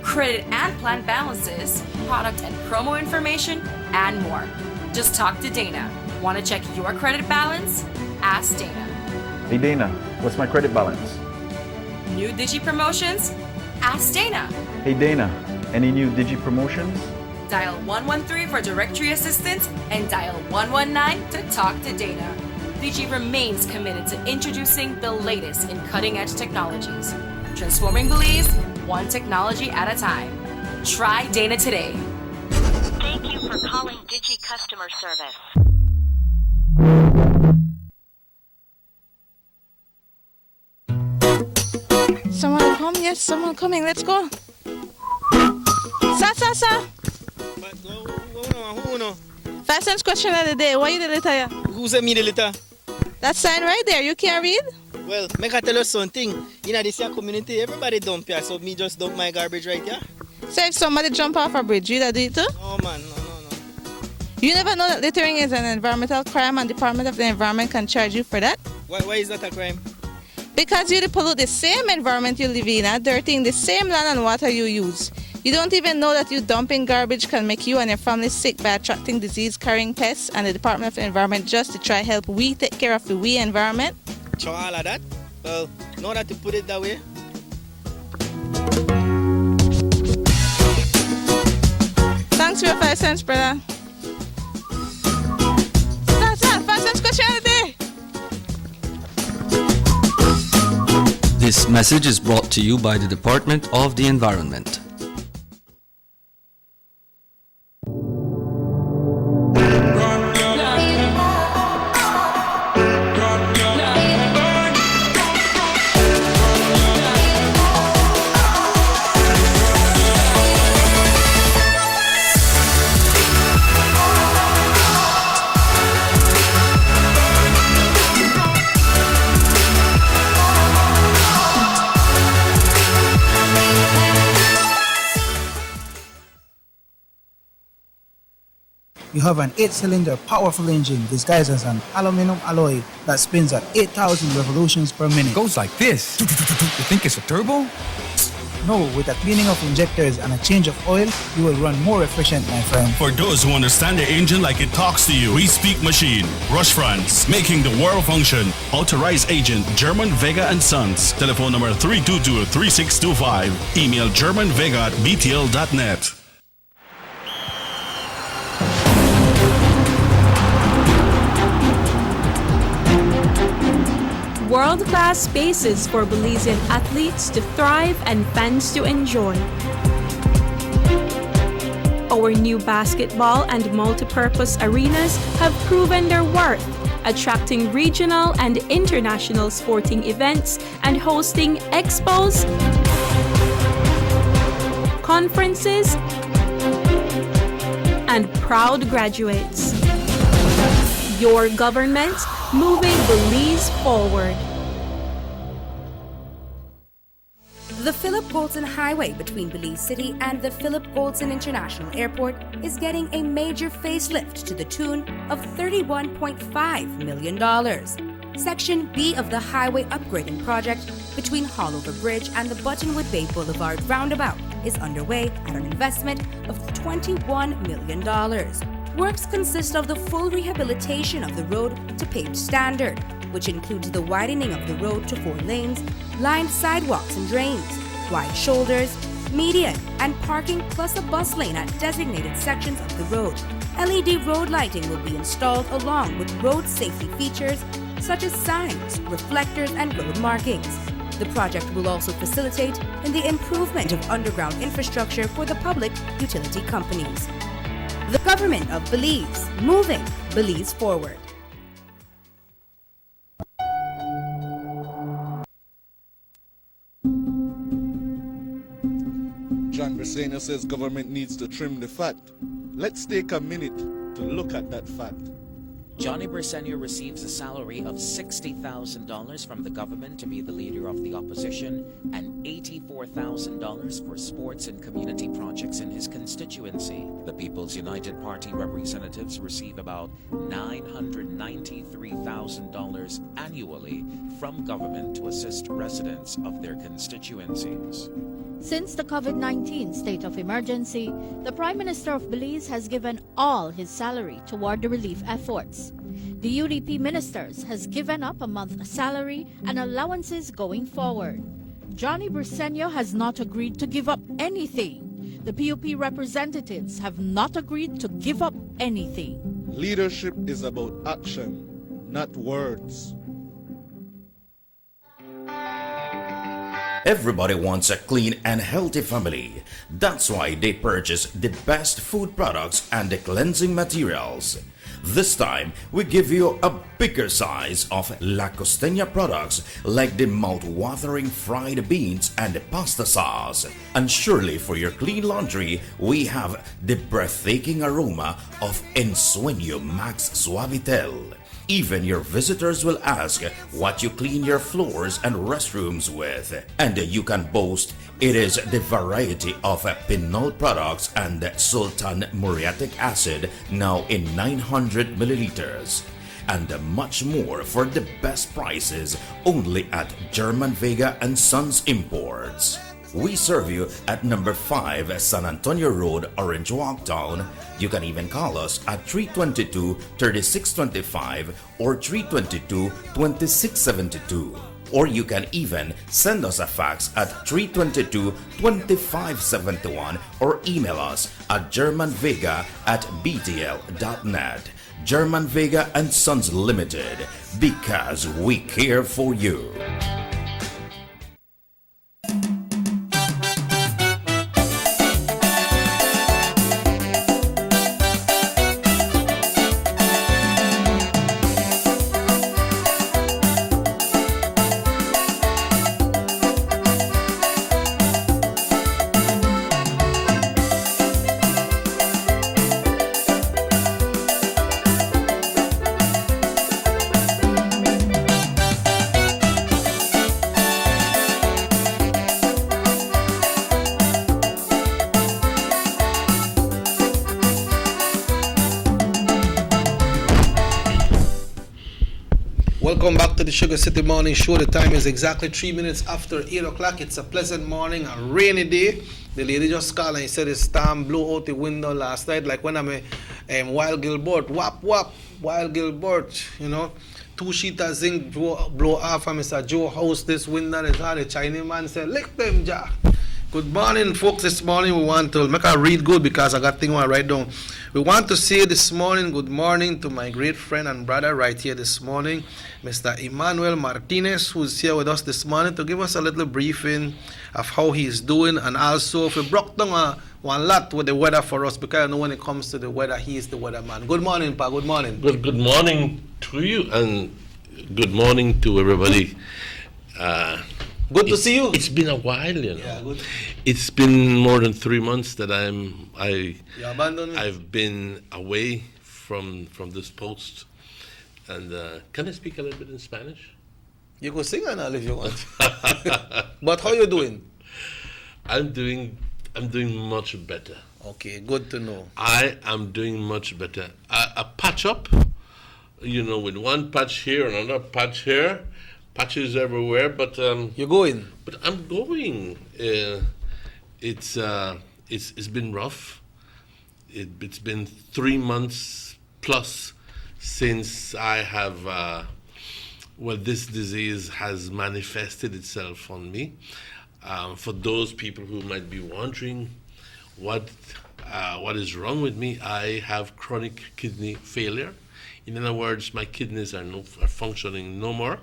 credit and plan balances, product and promo information, and more. Just talk to Dana. Want to check your credit balance? Ask Dana. Hey Dana, what's my credit balance? New Digi promotions? Ask Dana. Hey Dana, any new Digi promotions? Dial 113 for directory assistance and dial 119 to talk to Dana. Digi remains committed to introducing the latest in cutting-edge technologies, transforming Belize one technology at a time. Try Dana today. Thank you for calling Digi Customer Service. Someone come? Yes, someone coming. Let's go. Sir. Who know? First sense question of the day. Why you the letter here? Who sent me the letter? That sign right there. You can't read? Well, make I tell you something. In this here community, everybody dump here, so me just dump my garbage right here. So if somebody jump off a bridge, you that do it too? No, man, no. You never know that littering is an environmental crime and Department of the Environment can charge you for that? Why is that a crime? Because you pollute the same environment you live in, dirtying the same land and water you use. You don't even know that you dumping garbage can make you and your family sick by attracting disease-carrying pests, and the Department of the Environment just to try help we take care of the we environment? So all of that? Well, know that to put it that way. Thanks for your 5 cents, brother. That's 5 cents question of the day. This message is brought to you by the Department of the Environment. You have an 8-cylinder powerful engine disguised as an aluminum alloy that spins at 8,000 revolutions per minute. Goes like this. You think it's a turbo? No, with a cleaning of injectors and a change of oil, you will run more efficient, my friend. For those who understand the engine like it talks to you, we speak machine. Rush France, making the world function. Authorized agent German Vega & Sons. Telephone number 322-3625. Email germanvega@btl.net. World-class spaces for Belizean athletes to thrive and fans to enjoy. Our new basketball and multi-purpose arenas have proven their worth, attracting regional and international sporting events and hosting expos, conferences, and proud graduates. Your government moving Belize forward. The Philip Goldson Highway between Belize City and the Philip Goldson International Airport is getting a major facelift to the tune of $31.5 million. Section B of the highway upgrading project between Haulover Bridge and the Buttonwood Bay Boulevard roundabout is underway at an investment of $21 million. Works consist of the full rehabilitation of the road to paved standard, which includes the widening of the road to 4 lanes, lined sidewalks and drains, wide shoulders, median, and parking plus a bus lane at designated sections of the road. LED road lighting will be installed along with road safety features such as signs, reflectors, and road markings. The project will also facilitate in the improvement of underground infrastructure for the public utility companies. The Government of Belize, moving Belize forward. John Briseño says government needs to trim the fat. Let's take a minute to look at that fact. Johnny Briseño receives a salary of $60,000 from the government to be the leader of the opposition and $84,000 for sports and community projects in his constituency. The People's United Party representatives receive about $993,000 annually from government to assist residents of their constituencies. Since the COVID-19 state of emergency, the Prime Minister of Belize has given all his salary toward the relief efforts. The UDP ministers has given up a month's salary and allowances going forward. Johnny Briseño has not agreed to give up anything. The PUP representatives have not agreed to give up anything. Leadership is about action, not words. Everybody wants a clean and healthy family. That's why they purchase the best food products and the cleansing materials. This time, we give you a bigger size of La Costeña products like the mouth-watering fried beans and the pasta sauce. And surely for your clean laundry, we have the breathtaking aroma of Ensueño Max Suavitel. Even your visitors will ask what you clean your floors and restrooms with. And you can boast it is the variety of Pinol products and Sultan muriatic acid now in 900 milliliters. And much more for the best prices only at German Vega and Sons Imports. We serve you at number 5 San Antonio Road, Orange Walk Town. You can even call us at 322-3625 or 322-2672. Or you can even send us a fax at 322-2571 or email us at germanvega@btl.net. German Vega and Sons Limited, because we care for you. Welcome back to the Sugar City Morning Show. The time is exactly 3 minutes after 8 o'clock. It's a pleasant morning, a rainy day. The lady just called and said the storm blew out the window last night. Like when I'm Wild Gilbert, whap whap, Wild Gilbert, you know. 2 sheets of zinc blow off of Mr. Joe house. This window is all the Chinese man said, lick them, Jack. Good morning, folks. This morning we want to make her read good because I got things I write down. We want to say this morning, good morning to my great friend and brother right here this morning, Mr. Emmanuel Martinez, who's here with us this morning to give us a little briefing of how he's doing, and also if we broke down one lot with the weather for us, because I know when it comes to the weather, he is the weatherman. Good morning, Pa. Good morning. Good morning to you, and good morning to everybody. Good to see you. It's been a while, you know. Yeah, good. It's been more than 3 months that You abandoned me? I've been away from this post. And can I speak a little bit in Spanish? You can sing and all if you want. But how you doing? I'm doing much better. Okay, good to know. I am doing much better. A patch up, you know, with one patch here, another patch here, patches everywhere. But you're going. But I'm going. It's been rough. It's been 3 months plus since I have, this disease has manifested itself on me. For those people who might be wondering what is wrong with me, I have chronic kidney failure. In other words, my kidneys are functioning no more,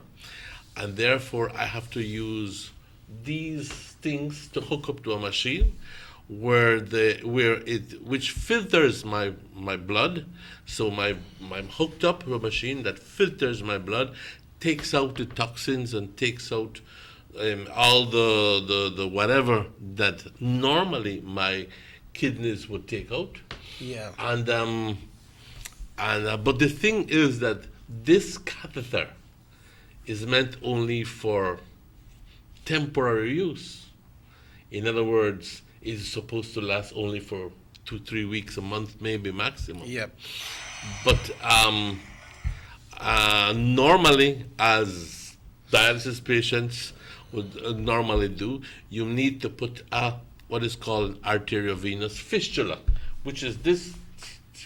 and therefore I have to use these things to hook up to a machine which filters my blood. So I'm hooked up to a machine that filters my blood, takes out the toxins and takes out all the whatever that normally my kidneys would take out. Yeah. But the thing is that this catheter is meant only for temporary use. In other words, it's supposed to last only for 2-3 weeks, a month, maybe maximum. Yep. But normally, as dialysis patients would normally do, you need to put what is called arteriovenous fistula, which is this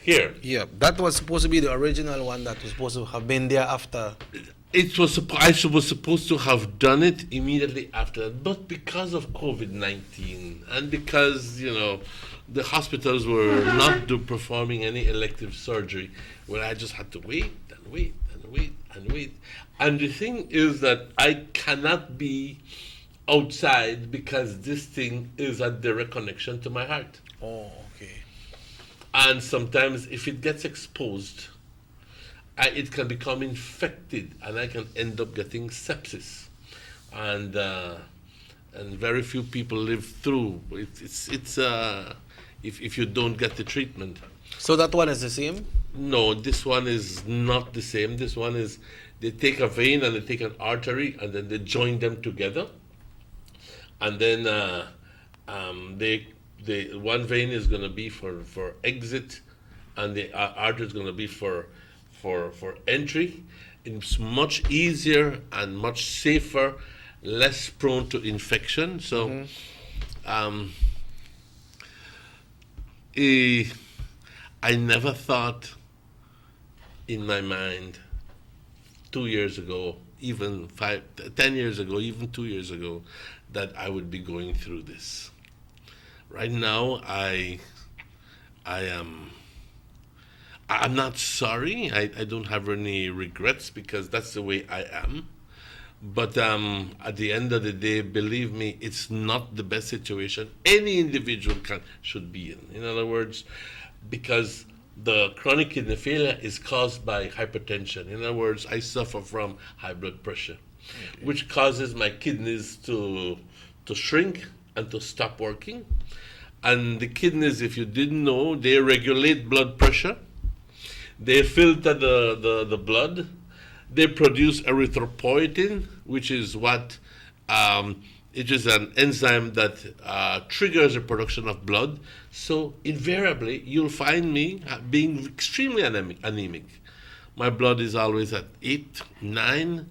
here. Yeah, that was supposed to be the original one that was supposed to have been there after. I was supposed to have done it immediately after that, but because of COVID-19 and because, the hospitals were not performing any elective surgery, well, I just had to wait and wait and wait and wait. And the thing is that I cannot be outside because this thing is a direct connection to my heart. Oh, okay. And sometimes if it gets exposed, it can become infected, and I can end up getting sepsis, and very few people live through. It's if you don't get the treatment. So that one is the same? No, this one is not the same. This one is, they take a vein and they take an artery and then they join them together, and then they one vein is going to be for exit, and the artery is going to be for entry. It's much easier and much safer, less prone to infection. So, I never thought in my mind 2 years ago, even 10 years ago, even 2 years ago, that I would be going through this. Right now, I'm not sorry. I don't have any regrets, because that's the way I am. But at the end of the day, believe me, it's not the best situation any individual should be in. In other words, because the chronic kidney failure is caused by hypertension. In other words, I suffer from high blood pressure, which causes my kidneys to shrink and to stop working. And the kidneys, if you didn't know, they regulate blood pressure. They filter the blood. They produce erythropoietin, which is what it is an enzyme that triggers the production of blood. So invariably, you'll find me being extremely anemic. My blood is always at 8, 9,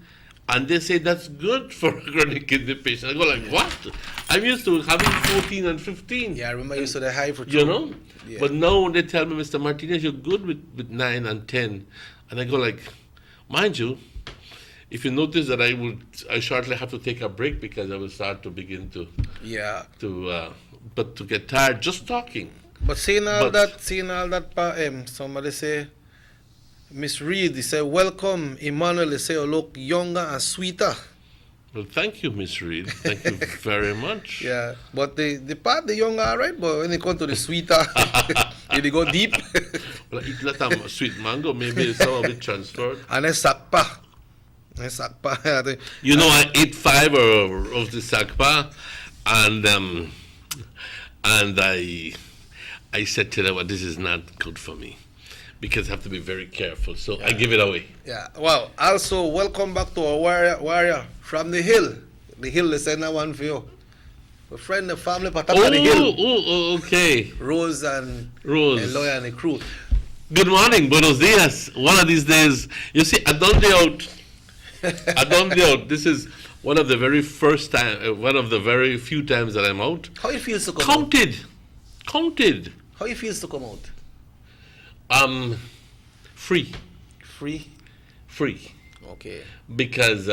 and they say that's good for a chronic kidney patient. I go like, what? I'm used to having 14 and 15. Yeah, I remember you said the high for 2. You know? Yeah. But now they tell me, Mr. Martinez, you're good with 9 and 10. And I go like, mind you, if you notice that I shortly have to take a break, because I will start to begin to get tired just talking. But saying all that, somebody say, Miss Reed, he said, welcome, Emmanuel. They say, you look younger and sweeter. Well, thank you, Miss Reed. Thank you very much. Yeah, but the younger, all right, but when it comes to the sweeter, they go deep. Well, eat lot of sweet mango, maybe some of it transferred. And then sakpa. You know, I ate 5 of the sakpa, and I said to them, well, this is not good for me, because I have to be very careful. So I give it away. Yeah. Well, also welcome back to our warrior from the hill. The hill, they send that one for you. A friend, the family, Patata the hill. Oh, okay. Rose and Eloy and the crew. Good morning, buenos dias. One of these days, you see, I don't be out. This is one of the very first time, one of the very few times that I'm out. How it feels to come Counted. How it feels to come out? Free. Okay. Because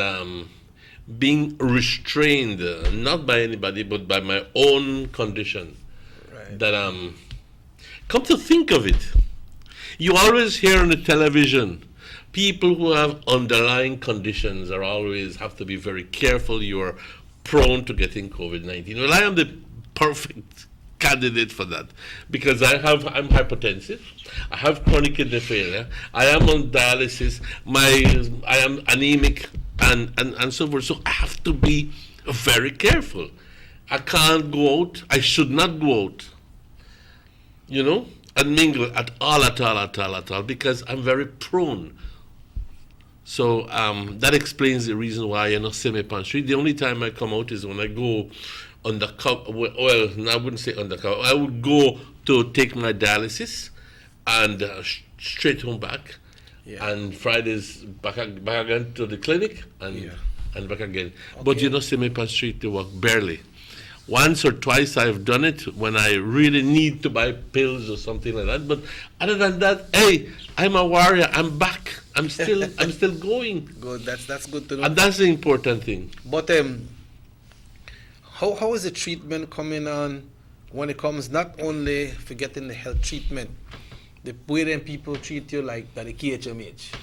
being restrained, not by anybody, but by my own condition. Right. That come to think of it, you always hear on the television, people who have underlying conditions have to be very careful. You are prone to getting COVID-19. Well, I am the perfect candidate for that, because I'm hypertensive, I have chronic kidney failure, I am on dialysis, I am anemic, and so forth. So I have to be very careful. I can't go out. I should not go out, and mingle at all, because I'm very prone. So that explains the reason why I not see me on street. The only time I come out is when I go undercover. Well, no, I wouldn't say undercover. I would go to take my dialysis and straight home back. Yeah. And Fridays back again to the clinic and back again. Okay. But you don't see me on street to work, barely. Once or twice I've done it when I really need to buy pills or something like that. But other than that, hey, I'm a warrior. I'm back. I'm still going. Good. That's good to know. And that's the important thing. But how is the treatment coming on when it comes not only for getting the health treatment, the way them people treat you like the KHMH?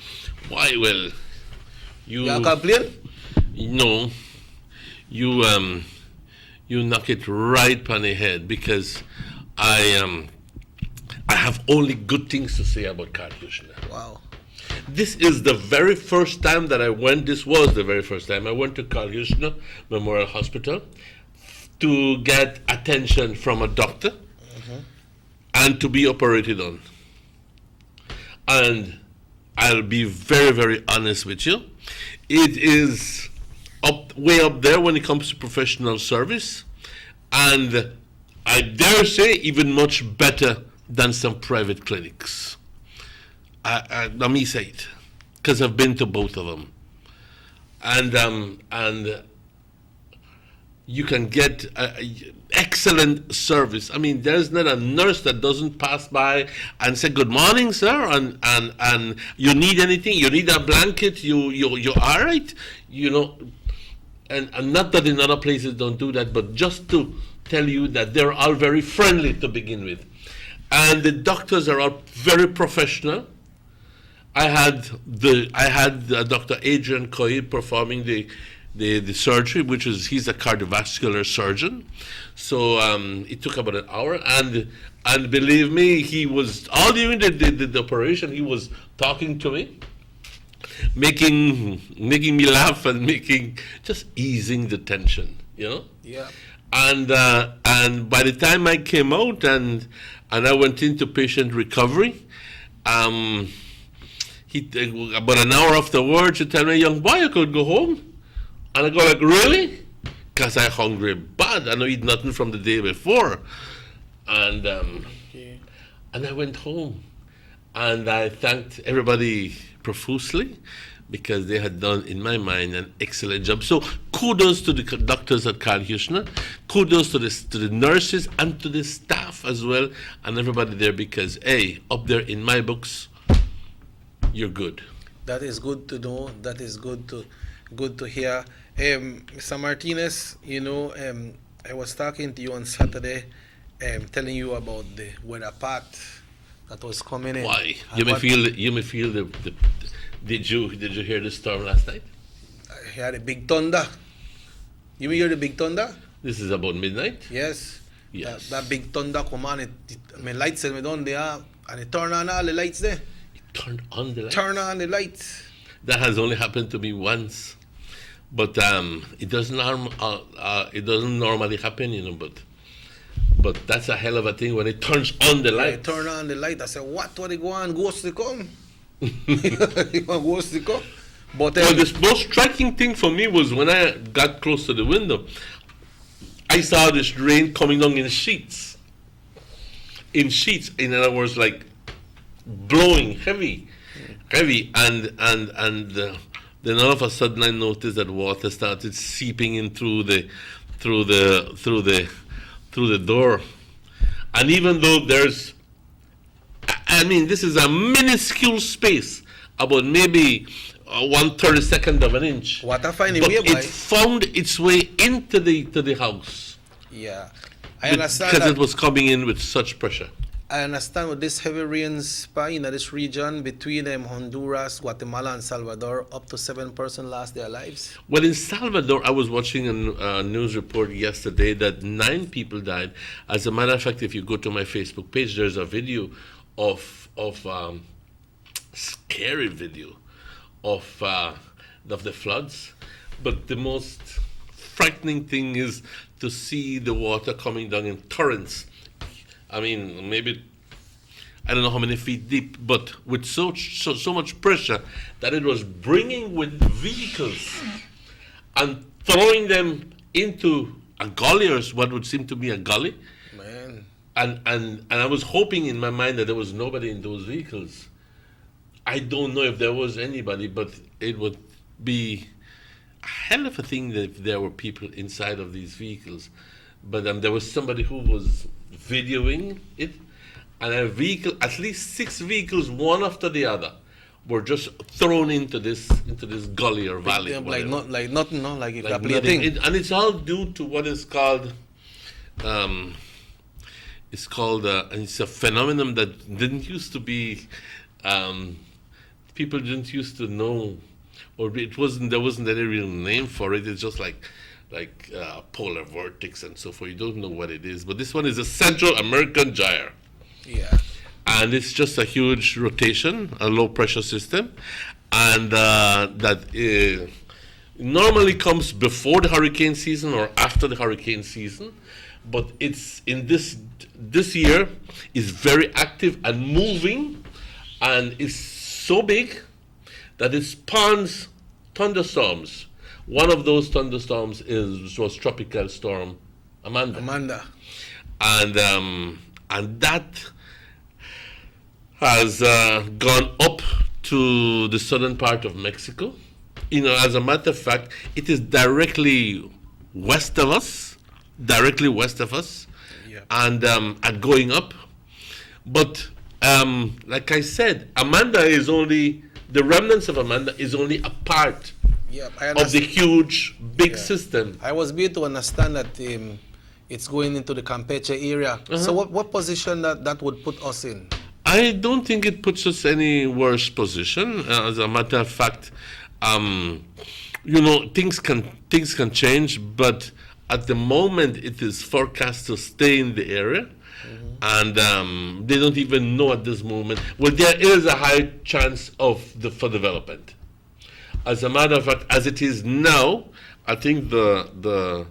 Why? Well, you complain? No, you knock it right on the head, because I have only good things to say about Carl Kushner. Wow. This is the very first time that I went. This was the very first time I went to Carl Hirschner Memorial Hospital to get attention from a doctor and to be operated on. And I'll be very, very honest with you. It is way up there when it comes to professional service, and I dare say even much better than some private clinics. Let me say it, because I've been to both of them, and you can get excellent service. I mean, there's not a nurse that doesn't pass by and say, "Good morning, sir," and you need anything, you need a blanket, you're all right, you know. And not that in other places don't do that, but just to tell you that they're all very friendly to begin with. And the doctors are all very professional. I had Dr. Adrian Coy performing the surgery, which is, he's a cardiovascular surgeon. So it took about an hour, and believe me, he was all during the operation. He was talking to me, making me laugh and just easing the tension, you know. Yeah. And by the time I came out and I went into patient recovery, he about an hour afterwards, he tell me, "Young boy, you could go home." And I go like, "Really?" Because I'm hungry bad. I don't eat nothing from the day before. And I went home. And I thanked everybody profusely because they had done, in my mind, an excellent job. So kudos to the doctors at Karl Hirschner. Kudos to the nurses and to the staff as well, and everybody there, because, hey, up there in my books, you're good. That is good to know. That is good to hear. Mr. Martinez, you know, I was talking to you on Saturday, telling you about the weather path that was coming in. Why? You may feel the did you hear the storm last night? I heard a big thunder. You may hear the big thunder? This is about midnight? Yes. Yes. That big thunder come on, my lights are down there, and it turned on all the lights there. Turn on the lights? Turn on the lights. That has only happened to me once. But it doesn't normally happen, you know, but that's a hell of a thing when it turns on the light. Yeah, it turn on the light. I said, what they go on? Ghosts to come. Ghosts to come. But well, the most striking thing for me was when I got close to the window, I saw this rain coming down in sheets. In sheets, in other words, like blowing heavy, and then all of a sudden I noticed that water started seeping in through the door, and even though there's, I mean, this is a minuscule space, about maybe 1/32 of an inch. Water find a but way, boy. it found its way into the house. Yeah, I understand because that. it was coming in with such pressure. I understand with this heavy rains in this region between Honduras, Guatemala, and Salvador, up to 7 persons lost their lives. Well, in Salvador, I was watching a news report yesterday that 9 people died. As a matter of fact, if you go to my Facebook page, there's a video of scary video of the floods. But the most frightening thing is to see the water coming down in torrents. I mean, maybe, I don't know how many feet deep, but with so much pressure that it was bringing with vehicles and throwing them into a gully, or what would seem to be a gully. Man. And I was hoping in my mind that there was nobody in those vehicles. I don't know if there was anybody, but it would be a hell of a thing if there were people inside of these vehicles. But there was somebody who was videoing it, and a vehicle, at least 6 vehicles, one after the other, were just thrown into this gully or valley. Like nothing, no? Like if like play a thing. And it's all due to what is called, it's a phenomenon that didn't used to be, people didn't used to know, or there wasn't any real name for it. It's just like polar vortex and so forth. You don't know what it is, but this one is a Central American gyre. Yeah. and it's just a huge rotation, a low pressure system, and that normally comes before the hurricane season or after the hurricane season, but it's in this year is very active and moving, and it's so big that it spawns thunderstorms. One of those thunderstorms was Tropical Storm Amanda. And that has gone up to the southern part of Mexico. As a matter of fact, it is directly west of us, and going up. But like I said, the remnants of Amanda is only a part of the huge, big system. I was made to understand that it's going into the Campeche area. So what position that would put us in? I don't think it puts us any worse position. As a matter of fact, things can change, but at the moment it is forecast to stay in the area. And they don't even know at this moment. Well, there is a high chance for development. As a matter of fact, as it is now, I think the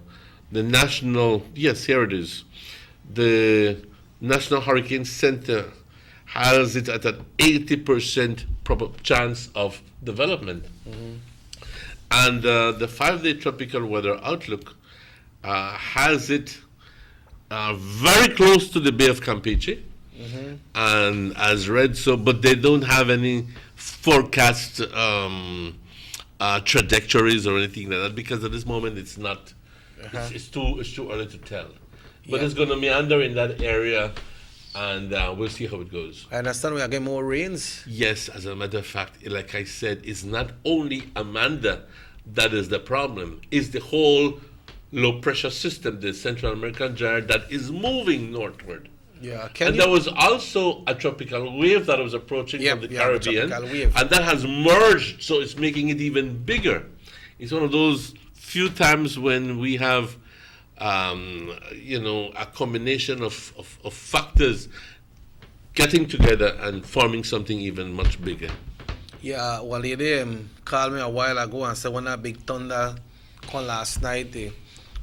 national, yes, here it is, the National Hurricane Center has it at an 80% chance of development. And the 5-day tropical weather outlook has it very close to the Bay of Campeche, and as read so, but they don't have any forecast trajectories or anything like that, because at this moment it's not. It's too early to tell. But it's going to meander in that area, and we'll see how it goes. I understand we are getting more rains. Yes, as a matter of fact, like I said, it's not only Amanda that is the problem. It's the whole low pressure system, the Central American gyre, that is moving northward. Yeah, there was also a tropical wave that was approaching from the Caribbean, and that has merged, so it's making it even bigger. It's one of those few times when we have, a combination of factors getting together and forming something even much bigger. Yeah, well, you called me a while ago and said when that big thunder come last night,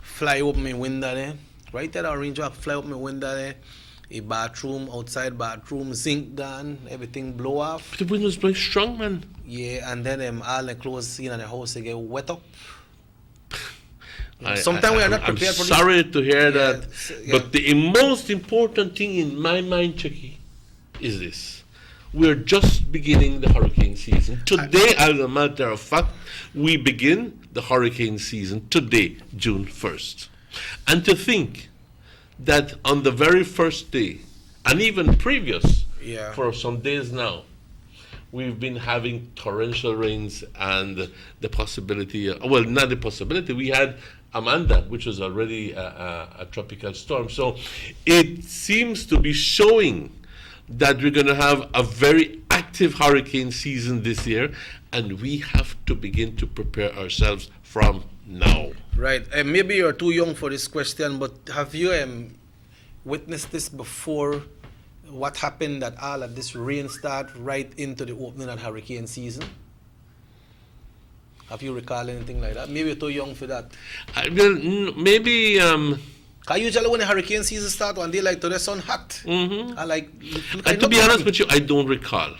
fly open my window there. Right there, Orange Rock, fly open my window there. A bathroom, outside bathroom, zinc gone, everything blow off. The wind was very strong, man. Yeah, and then all the clothes in the house, they get wet up. Sometimes we are not prepared for this. I'm sorry to hear that. But the most important thing in my mind, Chucky, is this. We're just beginning the hurricane season. Today, as a matter of fact, we begin the hurricane season today, June 1st. And to think that on the very first day, and even previous, for some days now, we've been having torrential rains and the possibility, well, not the possibility, we had Amanda, which was already a tropical storm. So it seems to be showing that we're going to have a very active hurricane season this year, and we have to begin to prepare ourselves from now. Right. Maybe you're too young for this question, but have you witnessed this before? What happened that all of this rain start right into the opening of hurricane season? Have you recalled anything like that? Maybe you're too young for that. Maybe. Because usually when the hurricane season starts, one day like today, sun hot. And to be honest with you, I don't recall.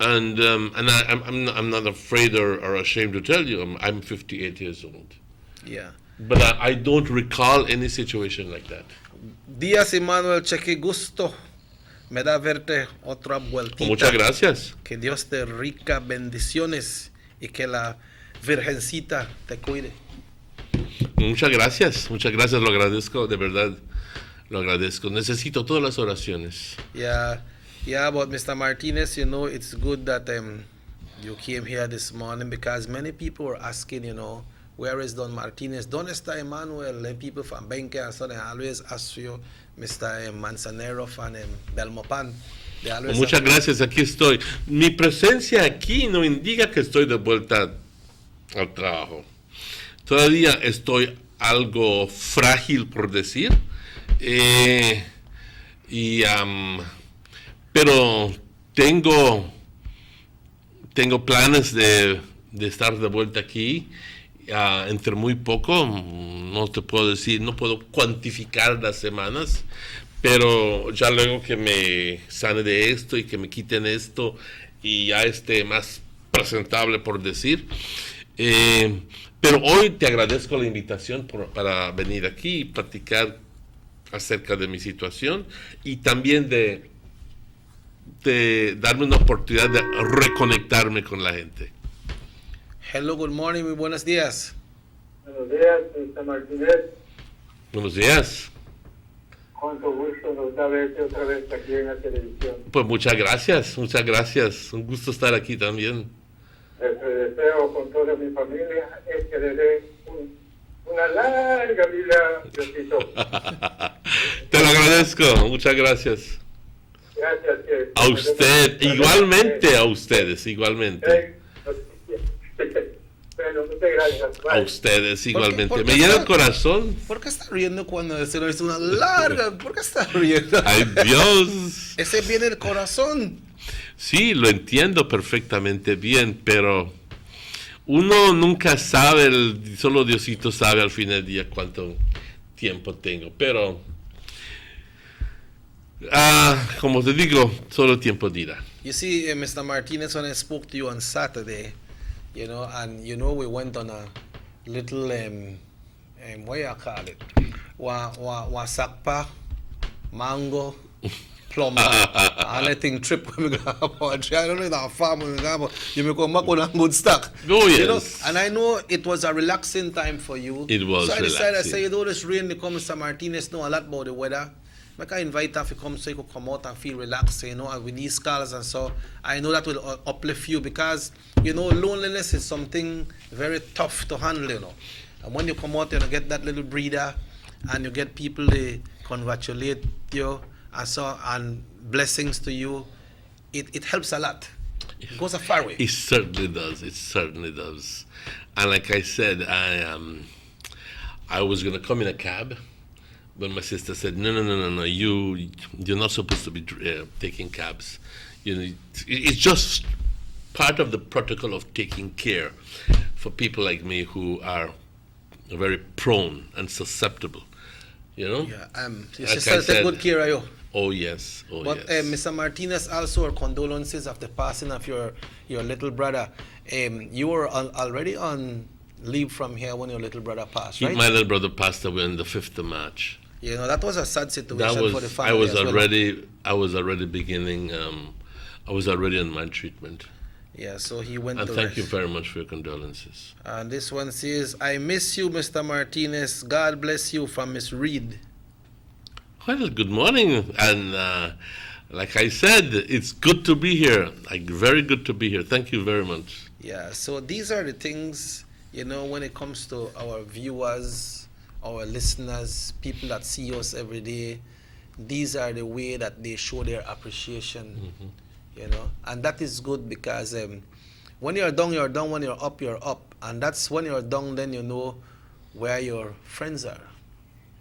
And I'm not afraid or ashamed to tell you, I'm 58 years old. Yeah. But I don't recall any situation like that. Díaz Emmanuel, cheque gusto. Me da verte otra vueltita. Muchas gracias. Que Dios te rica bendiciones y que la Virgencita te cuide. Muchas gracias, lo agradezco, de verdad, lo agradezco. Necesito todas las oraciones. Yeah, but Mr. Martinez, it's good that you came here this morning, because many people were asking, where is Don Martinez? ¿Dónde está Emmanuel? And people from Benque and so they always ask you, Mr. Manzanero from Belmopan. Muchas gracias, aquí estoy. Mi presencia aquí no indica que estoy de vuelta al trabajo. Todavía estoy algo frágil, por decir, pero tengo planes de estar de vuelta aquí entre muy poco. No te puedo decir, no puedo cuantificar las semanas, pero ya luego que me sane de esto y que me quiten esto y ya esté más presentable, por decir. Pero hoy te agradezco la invitación para venir aquí y platicar acerca de mi situación y también de darme una oportunidad de reconectarme con la gente. Hello, good morning, muy buenos días. Buenos días, Mr. Martínez. Buenos días. Cuánto gusto nos da verte otra vez aquí en la televisión. Pues muchas gracias. Un gusto estar aquí también. Te deseo con toda mi familia es que le dé una larga vida, Diosito. Te lo agradezco, muchas gracias. Gracias. A usted, igualmente a ustedes, igualmente. Bueno, muchas gracias. Bye. A ustedes, igualmente. ¿Por qué Me llena el corazón. ¿Por qué está riendo cuando se lo dice una larga? ¿Por qué está riendo? ¡Ay, Dios! Ese viene el corazón. Sí, lo entiendo perfectamente bien, pero uno nunca sabe, solo Diosito sabe al fin del día cuánto tiempo tengo. Pero, como te digo, solo tiempo dirá. You see, Mr. Martinez, when I spoke to you on Saturday, and we went on a little, what you call it? Wasakpa, mango, plum, anything trip when we go about. I don't know that farm when we go about. You may come back on a good stock. Oh, yes. And I know it was a relaxing time for you. It was so I decided, relaxing. I say, though this rain, Mr. Martinez know a lot about the weather. I can invite her to come so you could come out and feel relaxed, and with these calls and so. I know that will uplift you because, loneliness is something very tough to handle, And when you come out, get that little breather and you get people to congratulate you and blessings to you, it helps a lot. It goes a far way. It certainly does. It certainly does. And like I said, I was going to come in a cab. But my sister said, no, you're not supposed to be taking cabs. It's just part of the protocol of taking care for people like me who are very prone and susceptible, Yeah, your sister take good care of you. Oh, yes. But Mr. Martinez, also our condolences of the passing of your little brother. You were already on leave from here when your little brother passed, right? My little brother passed away on the 5th of March. That was a sad situation for the family. I was already beginning. I was already on my treatment. Yeah, so he went. And to thank rest. you very much for your condolences. And this one says, "I miss you, Mr. Martinez. God bless you," from Miss Reed. Well, good morning, and like I said, it's good to be here. Very good to be here. Thank you very much. Yeah. So these are the things, when it comes to our viewers, our listeners, people that see us every day. These are the way that they show their appreciation. And that is good because when you're down, you're down. When you're up, you're up. And that's when you're down, then you know where your friends are,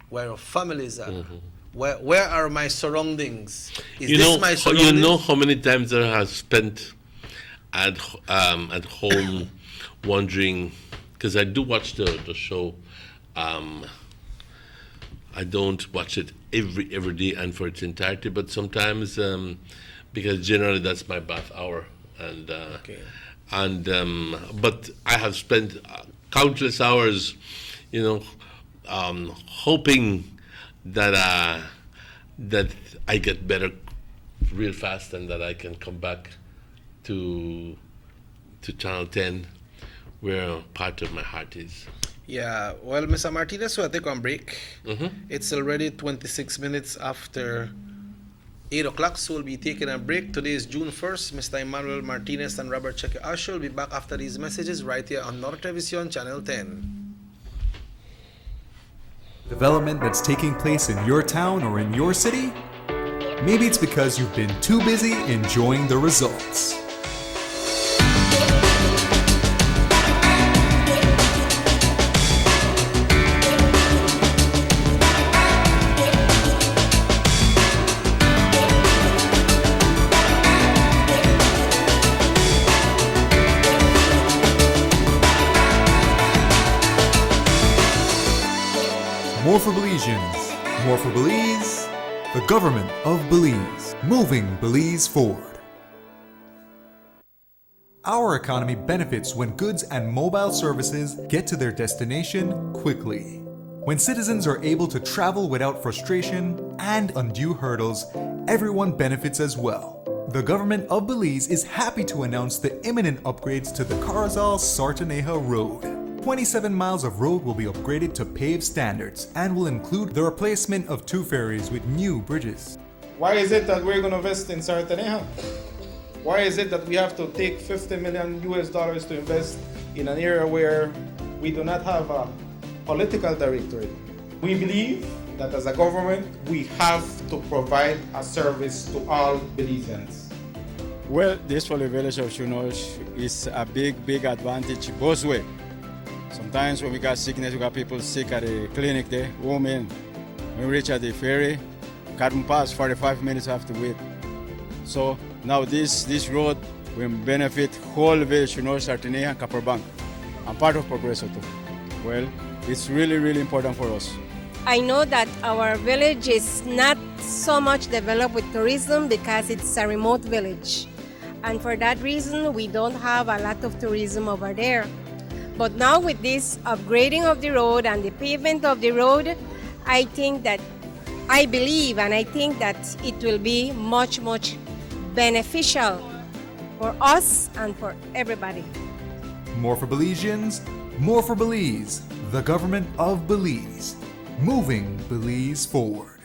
where your families are. Where are my surroundings? Is this my surroundings? You know how many times I have spent at home wondering, because I do watch the show. I don't watch it every day and for its entirety, but sometimes because generally that's my bath hour, but I have spent countless hours, hoping that I get better real fast and that I can come back to Channel 10, where part of my heart is. Yeah, well, Mr. Martinez, we'll take a break. It's already 26 minutes after 8 o'clock, so we'll be taking a break. Today is June 1st. Mr. Emmanuel Martinez and Robert Cheque Usher will be back after these messages right here on Norte Television, Channel 10. Development that's taking place in your town or in your city? Maybe it's because you've been too busy enjoying the results. More for Belizeans. More for Belize. The government of Belize. Moving Belize forward. Our economy benefits when goods and mobile services get to their destination quickly. When citizens are able to travel without frustration and undue hurdles, everyone benefits as well. The government of Belize is happy to announce the imminent upgrades to the Corozal-Sartaneja Road. 27 miles of road will be upgraded to paved standards and will include the replacement of 2 ferries with new bridges. Why is it that we're going to invest in Sartaneja? Why is it that we have to take $50 million to invest in an area where we do not have a political directorate? We believe that as a government, we have to provide a service to all Belizeans. Well, this for the village of Chunosh is a big advantage both ways. Sometimes when we got sickness, we got people sick at the clinic there, home in. When we reach at the ferry, can't pass, 45 minutes have to wait. So now this road will benefit whole village, Sartaneja and Copperbank. I'm part of Progreso too. Well, it's really important for us. I know that our village is not so much developed with tourism because it's a remote village. And for that reason, we don't have a lot of tourism over there. But now with this upgrading of the road and the pavement of the road, I think that it will be much beneficial for us and for everybody. More for Belizeans, more for Belize, the government of Belize, moving Belize forward.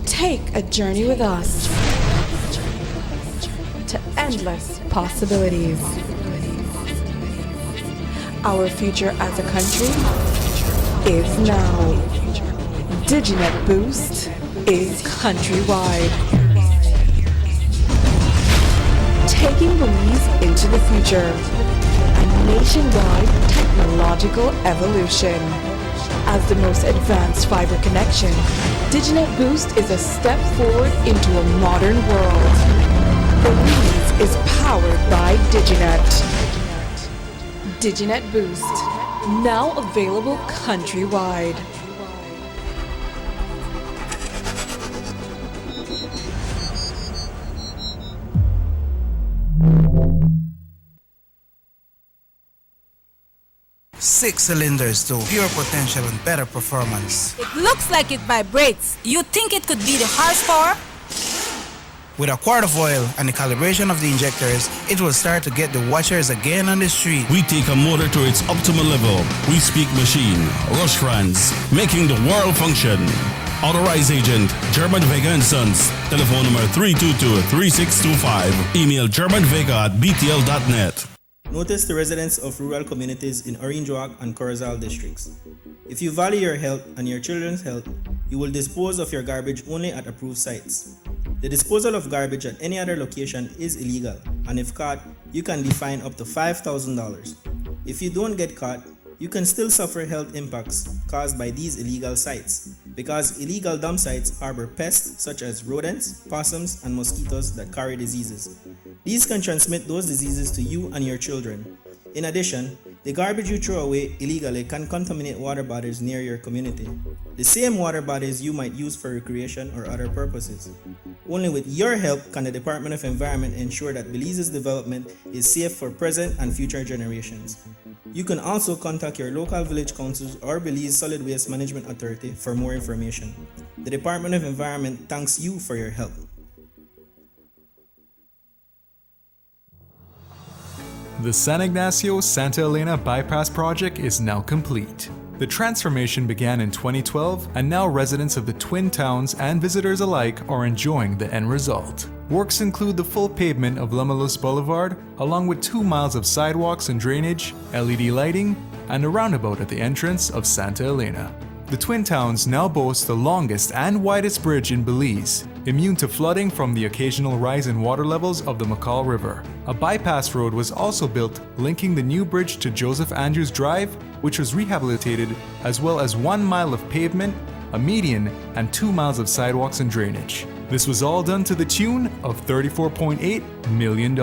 Take a journey with us to endless possibilities. Our future as a country is now. DigiNet Boost is countrywide. Taking Belize into the future. A nationwide technological evolution. As the most advanced fiber connection, DigiNet Boost is a step forward into a modern world. Belize is powered by DigiNet. DigiNet Boost, now available countrywide. Six cylinders to pure potential and better performance. It looks like it vibrates. You think it could be the horsepower? With a quart of oil and the calibration of the injectors, it will start to get the watchers again on the street. We take a motor to its optimal level. We speak machine. Rush France, making the world function. Authorized agent, German Vega & Sons. Telephone number 322-3625. Email germanvega@btl.net. Notice the residents of rural communities in Orange Walk and Corozal districts. If you value your health and your children's health, you will dispose of your garbage only at approved sites. The disposal of garbage at any other location is illegal, and if caught, you can be fined up to $5,000. If you don't get caught, you can still suffer health impacts caused by these illegal sites, because illegal dump sites harbor pests such as rodents, possums, and mosquitoes that carry diseases. These can transmit those diseases to you and your children. In addition, the garbage you throw away illegally can contaminate water bodies near your community, the same water bodies you might use for recreation or other purposes. Only with your help can the Department of Environment ensure that Belize's development is safe for present and future generations. You can also contact your local village councils or Belize Solid Waste Management Authority for more information. The Department of Environment thanks you for your help. The San Ignacio-Santa Elena Bypass Project is now complete. The transformation began in 2012, and now residents of the Twin Towns and visitors alike are enjoying the end result. Works include the full pavement of Lamalus Boulevard, along with 2 miles of sidewalks and drainage, LED lighting, and a roundabout at the entrance of Santa Elena. The Twin Towns now boast the longest and widest bridge in Belize, immune to flooding from the occasional rise in water levels of the McCall River. A bypass road was also built linking the new bridge to Joseph Andrews Drive, which was rehabilitated, as well as 1 mile of pavement, a median, and 2 miles of sidewalks and drainage. This was all done to the tune of $34.8 million.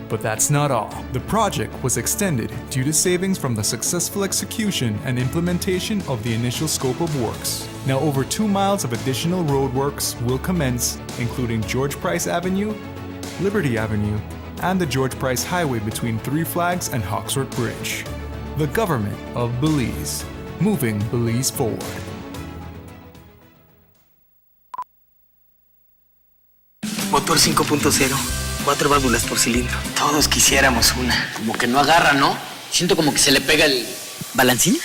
But that's not all. The project was extended due to savings from the successful execution and implementation of the initial scope of works. Now over 2 miles of additional roadworks will commence, including George Price Avenue, Liberty Avenue, and the George Price Highway between Three Flags and Hawksworth Bridge. The government of Belize, moving Belize forward. Motor 5.0, 4 válvulas por cilindro. Todos quisiéramos una. Como que no agarra, ¿no? Siento como que se le pega el... ¿Balancín?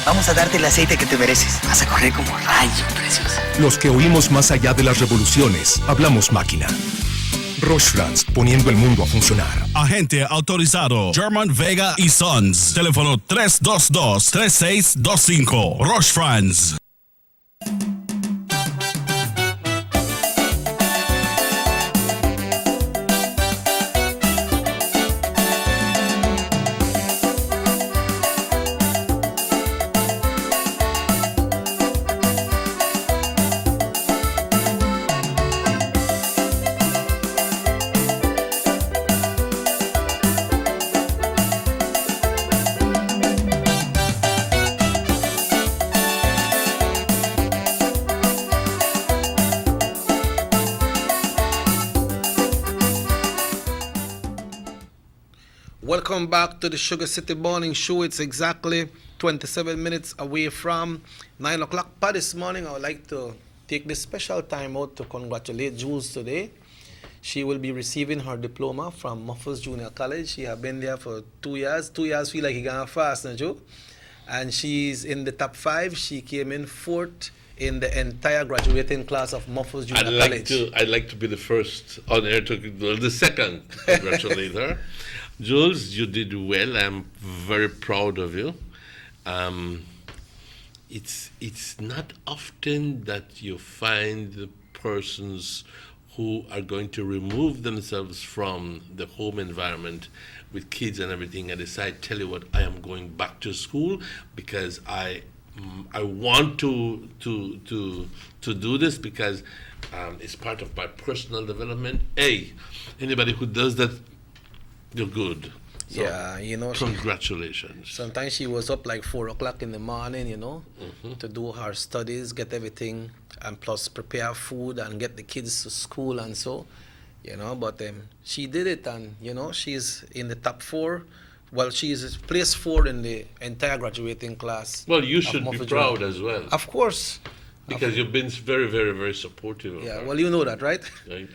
Vamos a darte el aceite que te mereces. Vas a correr como rayo, preciosa. Los que oímos más allá de las revoluciones, hablamos máquina. Roche-France, poniendo el mundo a funcionar. Agente autorizado German Vega y Sons. Teléfono 322-3625. Roche-France. Welcome back to the Sugar City Morning Show. It's exactly 27 minutes away from 9 o'clock. But this morning, I would like to take this special time out to congratulate Jules today. She will be receiving her diploma from Muffles Junior College. She has been there for 2 years. 2 years feel like he gone fast, no Joe? And she's in the top 5. She came in 4th in the entire graduating class of Muffles Junior College. I'd like to be the first on air to, the second to congratulate her. Jules, you did well. I'm very proud of you. It's not often that you find the persons who are going to remove themselves from the home environment with kids and everything and decide, tell you what, I am going back to school because I want to do this because it's part of my personal development. Anybody who does that, you're good. So, yeah, you know. Congratulations. Sometimes she was up like 4 o'clock in the morning, you know, to do her studies, get everything, and plus prepare food and get the kids to school and so, you know. But she did it, and you know, she's in the top 4. Well, she's placed 4 in the entire graduating class. Well, you should be proud as well. Of course. Because you've been very, very, very supportive of her. Well, you know that, right?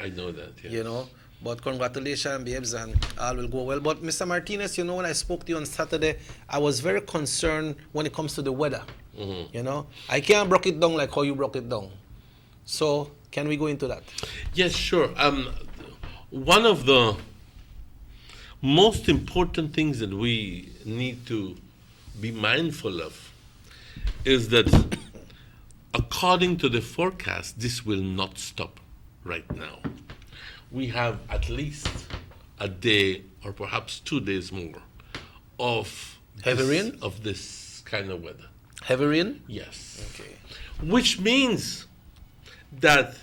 I know that, yes. You know. But congratulations, babes, and all will go well. But Mr. Martinez, you know, when I spoke to you on Saturday, I was very concerned when it comes to the weather. You know, I can't break it down like how you broke it down. So, can we go into that? Yes, sure. One of the most important things that we need to be mindful of is that according to the forecast, this will not stop right now. We have at least a day or perhaps 2 days more of heavy rain, of this kind of weather. Heavy rain? Yes. Okay. Which means that,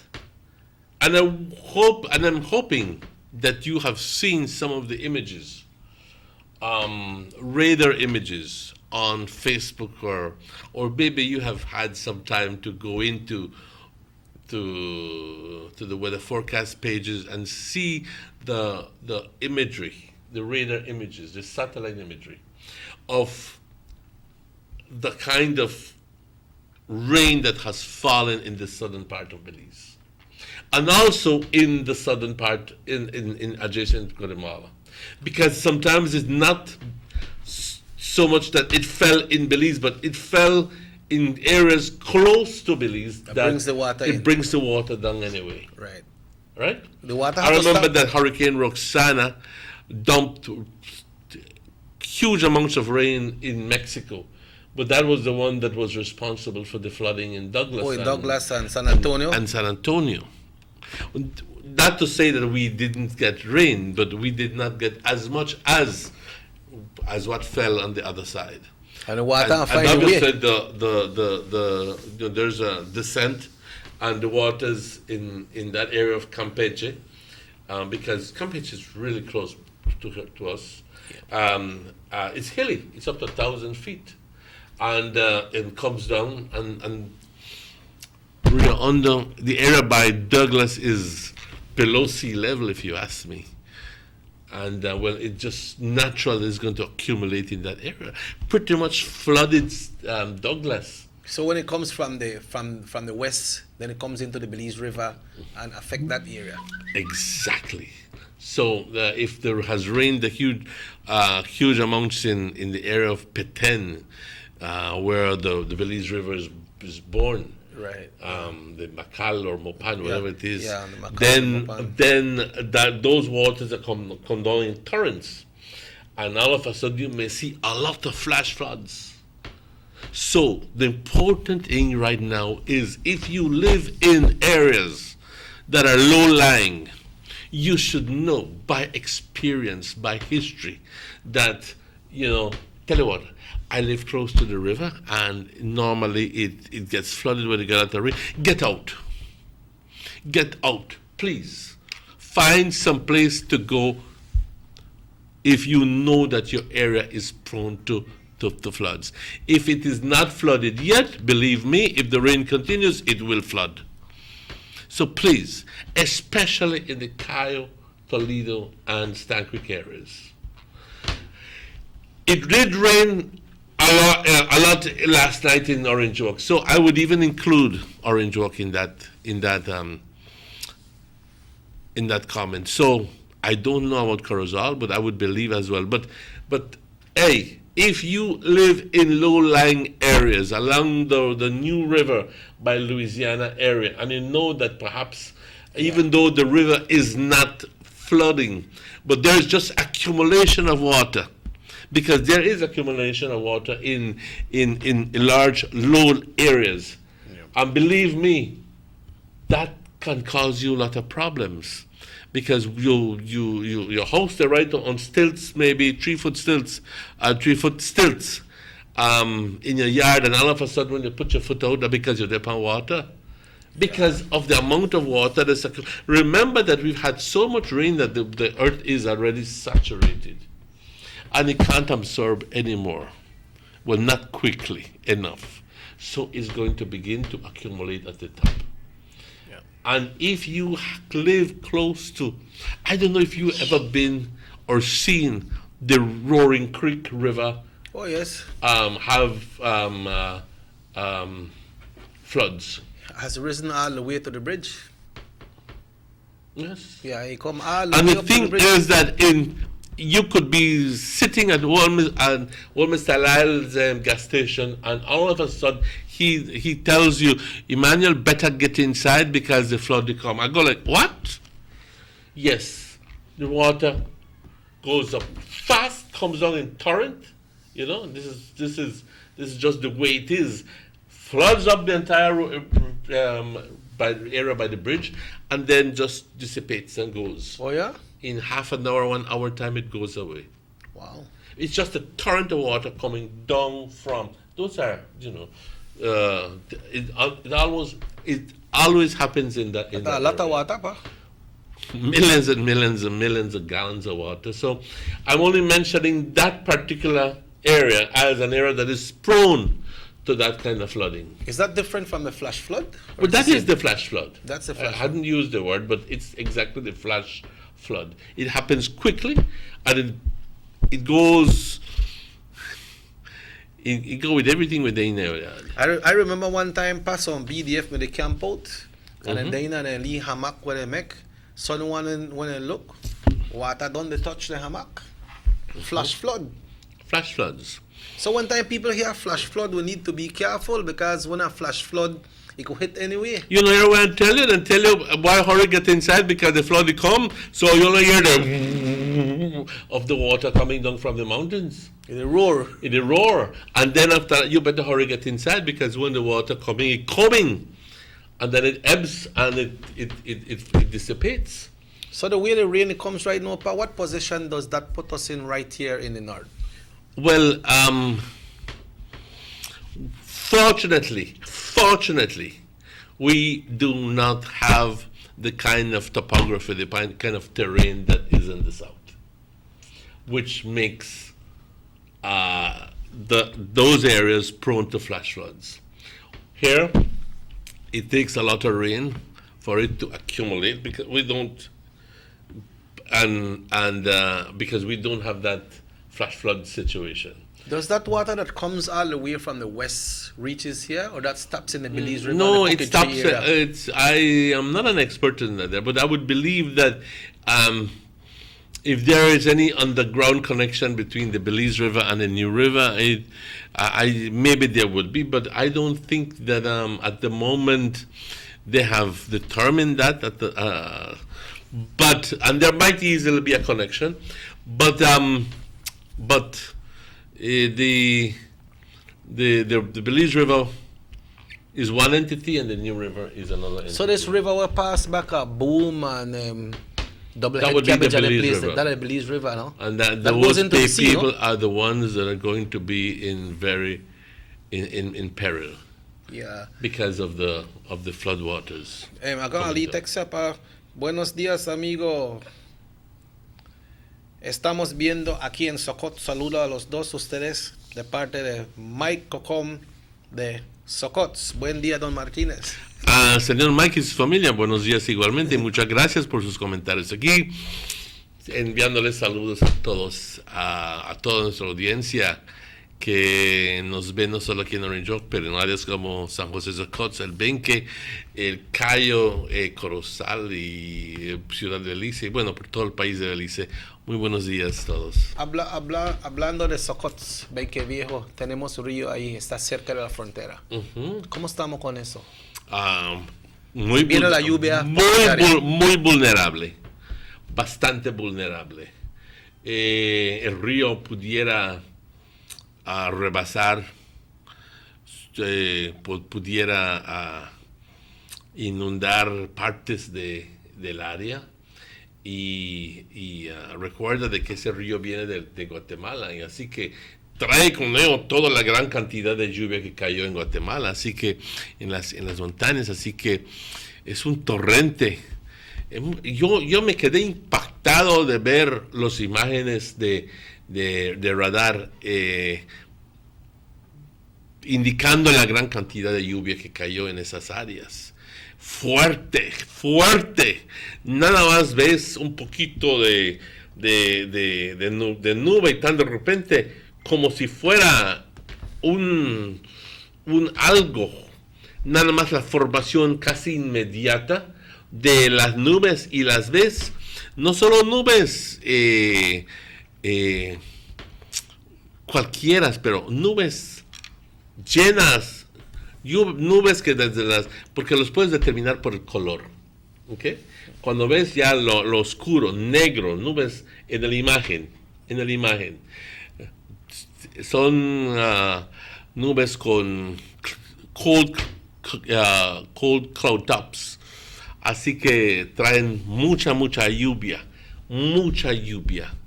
and I'm hoping that you have seen some of the images, radar images on Facebook, or maybe you have had some time to go into to the weather forecast pages and see the imagery, the radar images, the satellite imagery of the kind of rain that has fallen in the southern part of Belize, and also in the southern part in adjacent Guatemala, because sometimes it's not so much that it fell in Belize, but it fell in areas close to Belize that brings the water in. Brings the water down anyway. Right? The water. I remember that Hurricane Roxana dumped huge amounts of rain in Mexico, but that was the one that was responsible for the flooding in Douglas. In Douglas and San Antonio. And San Antonio. Not to say that we didn't get rain, but we did not get as much as what fell on the other side. And the water and obviously there's a descent and the waters in that area of Campeche, because Campeche is really close to us. It's hilly. It's up to 1,000 feet, and it comes down and really under the area by Douglas is below sea level, if you ask me. And well, it just naturally is going to accumulate in that area. Pretty much flooded Douglas. So when it comes from the west, then it comes into the Belize River and affect that area. Exactly. So if there has rained the huge amounts in the area of Petén, where the Belize River is born, right? The Macal or Mopan, whatever it is. Yeah, the Macal, then those waters are come down in torrents, and all of a sudden you may see a lot of flash floods. So the important thing right now is if you live in areas that are low-lying, you should know by experience, by history, that, tell you what, I live close to the river, and normally it gets flooded when you get out of the river. Get out. Get out, please. Find some place to go if you know that your area is prone to floods. If it is not flooded yet, believe me, if the rain continues, it will flood. So please, especially in the Cayo, Toledo, and Stann Creek areas. It did rain a lot last night in Orange Walk, so I would even include Orange Walk in that comment. So I don't know about Corozal, but I would believe as well. But hey, if you live in low-lying areas along the New River by Louisiana area, and you know that perhaps even though the river is not flooding, but there's just accumulation of water, because there is accumulation of water in large low areas. Yeah. And believe me, that can cause you a lot of problems, because your house, they're right on stilts, maybe 3-foot stilts, in your yard, and all of a sudden when you put your foot out, because you're deep on water, because of the amount of water that's remember that we've had so much rain that the earth is already saturated, and it can't absorb anymore. Well, not quickly enough. So it's going to begin to accumulate at the top. Yeah. And if you live close to, I don't know if you've ever been or seen the Roaring Creek River. Oh, yes. Have floods. Has risen all the way to the bridge. Yes. Yeah, it come all the and way the up thing to the bridge. is that you could be sitting at Mr. Lyle's gas station, and all of a sudden he tells you, Emmanuel, better get inside because the flood will come. I go like, what? Yes, the water goes up fast, comes down in torrent. This is just the way it is. Floods up the entire area by the bridge, and then just dissipates and goes. Oh yeah. In half an hour, 1 hour time, it goes away. Wow. It's just a torrent of water coming down from, those are, it always happens in that. A lot of water, pa? Millions and millions and millions of gallons of water. So I'm only mentioning that particular area as an area that is prone to that kind of flooding. Is that different from the flash flood? But that is the flash flood. That's the flash I hadn't used the word, but it's exactly the flash flood. It happens quickly, and it goes. It go with everything within there. I remember one time pass on BDF with the camp out, and then and Lee hammock where they make. Someone when they look, water don't they touch the hammock. Flash flood. Flash floods. So one time people hear flash flood, we need to be careful, because when a flash flood, it could hit anyway. You know, I want to tell you, why hurry get inside, because the flood will come, so you'll hear the of the water coming down from the mountains. It'll roar. It'll roar. And then after that, you better hurry get inside, because when the water coming, it's coming. And then it ebbs and it dissipates. So the way the rain comes right now, what position does that put us in right here in the north? Well, fortunately, We do not have the kind of topography, the kind of terrain that is in the south, which makes those areas prone to flash floods. Here, it takes a lot of rain for it to accumulate because we don't, and because we don't have that flash flood situation. Does that water that comes all the way from the west reaches here, or that stops in the Belize River? No, and the it stops. Cockatoo area? I am not an expert in that, but I would believe that if there is any underground connection between the Belize River and the New River, maybe there would be, but I don't think that at the moment they have determined that. And there might easily be a connection, but the Belize River is one entity and the New River is another entity. So this river will pass back up Boom and Double That Head would be the Cabbage and the Belize place. River. That is the Belize River, no? And that goes into the sea, people no? are the ones that are going to be in peril. Yeah. Because of the floodwaters. Acá Ali Texapa, buenos días, amigo. Estamos viendo aquí en Socot. Saludo a los dos ustedes de parte de Mike Cocom de Socots. Buen día, don Martínez. Señor Mike y su familia, buenos días igualmente y muchas gracias por sus comentarios aquí, enviándoles saludos a todos, a toda nuestra audiencia que nos ve no solo aquí en Orange Rock, pero en áreas como San José de Socots, El Benque, El Cayo, Corozal y Ciudad de Belice, y bueno, por todo el país de Belice. Muy buenos días a todos. Hablando de Socots, Benque Viejo, tenemos un río ahí, está cerca de la frontera. ¿Cómo estamos con eso? Viene la lluvia. Muy vulnerable, bastante vulnerable. El río pudiera rebasar, pudiera inundar partes del área y recuerda de que ese río viene de Guatemala y así que trae con él toda la gran cantidad de lluvia que cayó en Guatemala, así que en las montañas, así que es un torrente. Yo me quedé impactado de ver las imágenes de radar indicando la gran cantidad de lluvia que cayó en esas áreas. Fuerte. Nada más ves un poquito de nube y tan de repente como si fuera un algo, nada más la formación casi inmediata de las nubes y las ves, no solo nubes cualquiera, pero nubes llenas, nubes que porque los puedes determinar por el color, ¿ok? Cuando ves ya lo oscuro, negro, nubes en la imagen, son nubes con cold cloud tops, así que traen mucha lluvia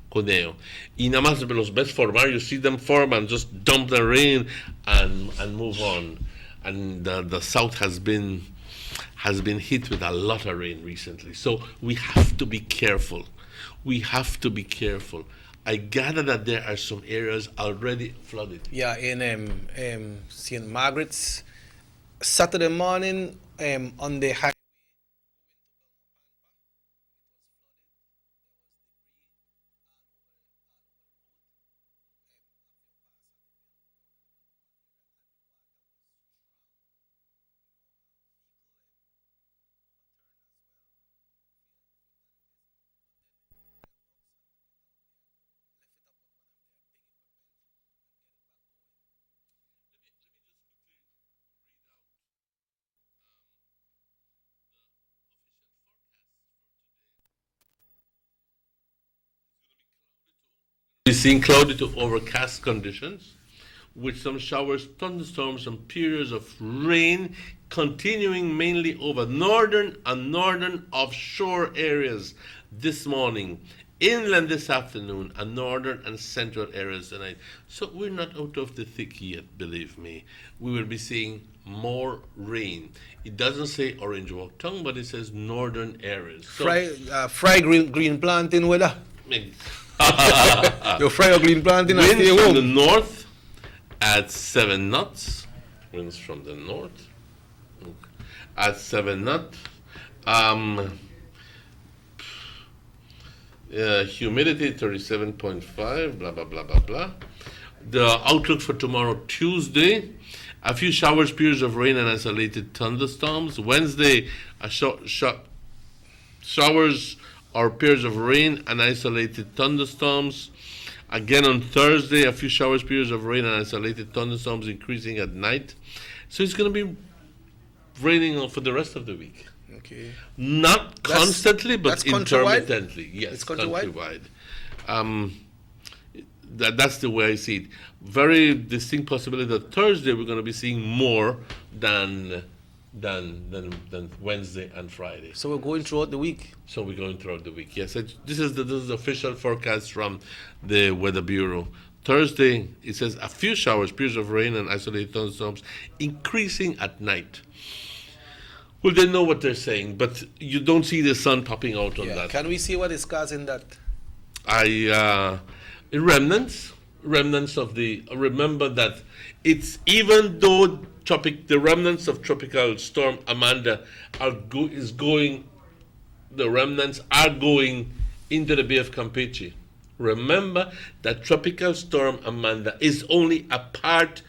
con ello, y nada más los ves formar, you see them form and just dump the rain and move on, and the south has been hit with a lot of rain recently, so we have to be careful. I gather that there are some areas already flooded. Yeah, in St. Margaret's, Saturday morning on the high. We're seeing cloudy to overcast conditions with some showers, thunderstorms, and periods of rain continuing mainly over northern and northern offshore areas this morning inland this afternoon, and northern and central areas tonight. So we're not out of the thick yet, believe me. We will be seeing more rain. It doesn't say Orange Walk Tongue, but it says northern areas. So, fry green planting weather. You fry your green planting and winds stay from home. the north at 7 knots. Winds from the north at 7 knots. Humidity 37.5, blah, blah, blah, blah, blah. The outlook for tomorrow, Tuesday, a few showers, periods of rain, and isolated thunderstorms. Wednesday, showers or periods of rain and isolated thunderstorms. Again on Thursday, a few showers, periods of rain, and isolated thunderstorms increasing at night. So it's going to be raining for the rest of the week. Okay. Not constantly, but countrywide? intermittently. Yes, It's countrywide? That's the way I see it. Very distinct possibility that Thursday we're going to be seeing more than Wednesday and Friday. So we're going throughout the week. So we're going throughout the week. Yes, this is the official forecast from the Weather Bureau. Thursday, it says a few showers, periods of rain, and isolated thunderstorms increasing at night. Well, they know what they're saying, but you don't see the sun popping out on that. Can we see what is causing that? Remnants of the. Remember that it's even though the remnants of Tropical Storm Amanda the remnants are going into the Bay of Campeche. Remember that Tropical Storm Amanda is only a part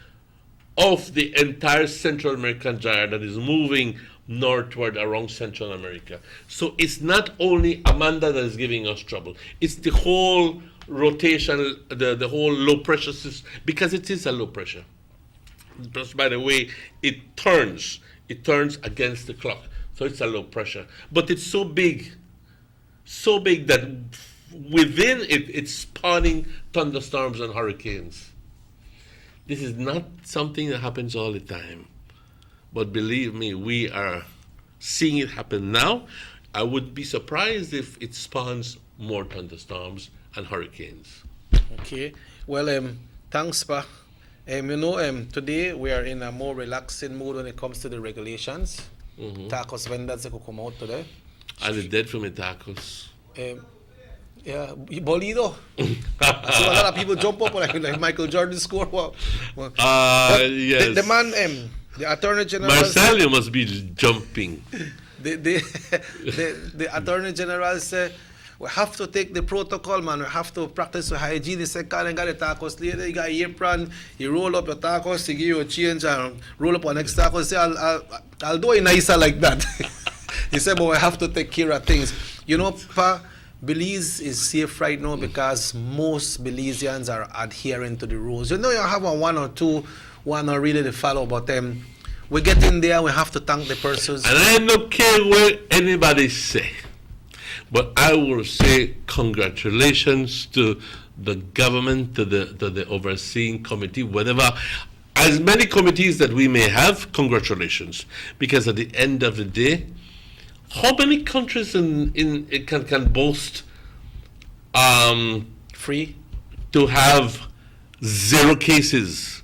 of the entire Central American gyre that is moving northward around Central America. So it's not only Amanda that is giving us trouble. It's the whole rotation, the whole low pressure system, because it is a low pressure. Just by the way, it turns against the clock. So it's a low pressure. But it's so big that within it, it's spawning thunderstorms and hurricanes. This is not something that happens all the time. But believe me, we are seeing it happen now. I would be surprised if it spawns more thunderstorms and hurricanes. Okay. Well, thanks, Pa. Today we are in a more relaxing mood when it comes to the regulations. Mm-hmm. Tacos vendors that could come out today. Are they dead from the tacos? Yeah, bolido. I saw a lot of people jump up like Michael Jordan score. Yes. The man, the Attorney General. Marcel, you must be jumping. The Attorney General said, we have to take the protocol, man. We have to practice hygiene. He said, "Can got the tacos later. You got your apron. You roll up your tacos. He give you a change and roll up on next tacos. Say, I'll do it nicer like that." He said, "But we have to take care of things. You know, Pa, Belize is safe right now because most Belizeans are adhering to the rules. You know, you have one or two who are not really the follow, but we get in there. We have to thank the persons. And I don't care what anybody say, but I will say congratulations to the government, to the overseeing committee, whatever. As many committees that we may have, congratulations. Because at the end of the day, how many countries can boast free to have 0 cases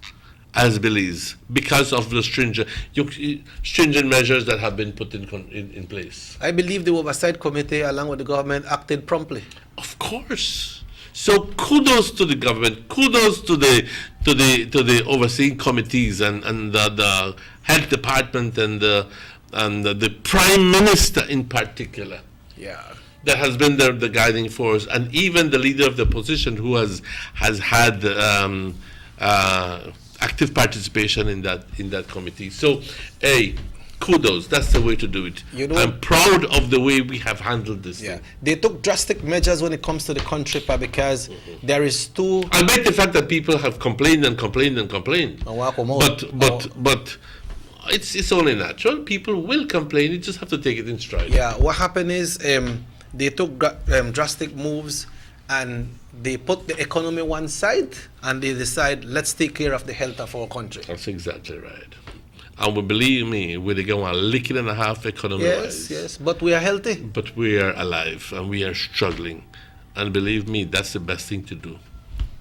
as Belize because of the stringent measures that have been put in place? I believe the oversight committee, along with the government, acted promptly. Of course. So kudos to the government, kudos to the overseeing committees and the health department and the prime minister in particular. Yeah. That has been the guiding force, and even the leader of the opposition who has had active participation in that committee. So, kudos. That's the way to do it. You know, I'm proud of the way we have handled this thing. They took drastic measures when it comes to the country, because there is too. I bet the fact that people have complained and complained and complained. But it's only natural. People will complain. You just have to take it in stride. Yeah. What happened is they took drastic moves, and they put the economy one side, and they decide, let's take care of the health of our country. That's exactly right. And believe me, we're going a lick and a half economy. Yes, but we are healthy. But we are alive, and we are struggling. And believe me, that's the best thing to do.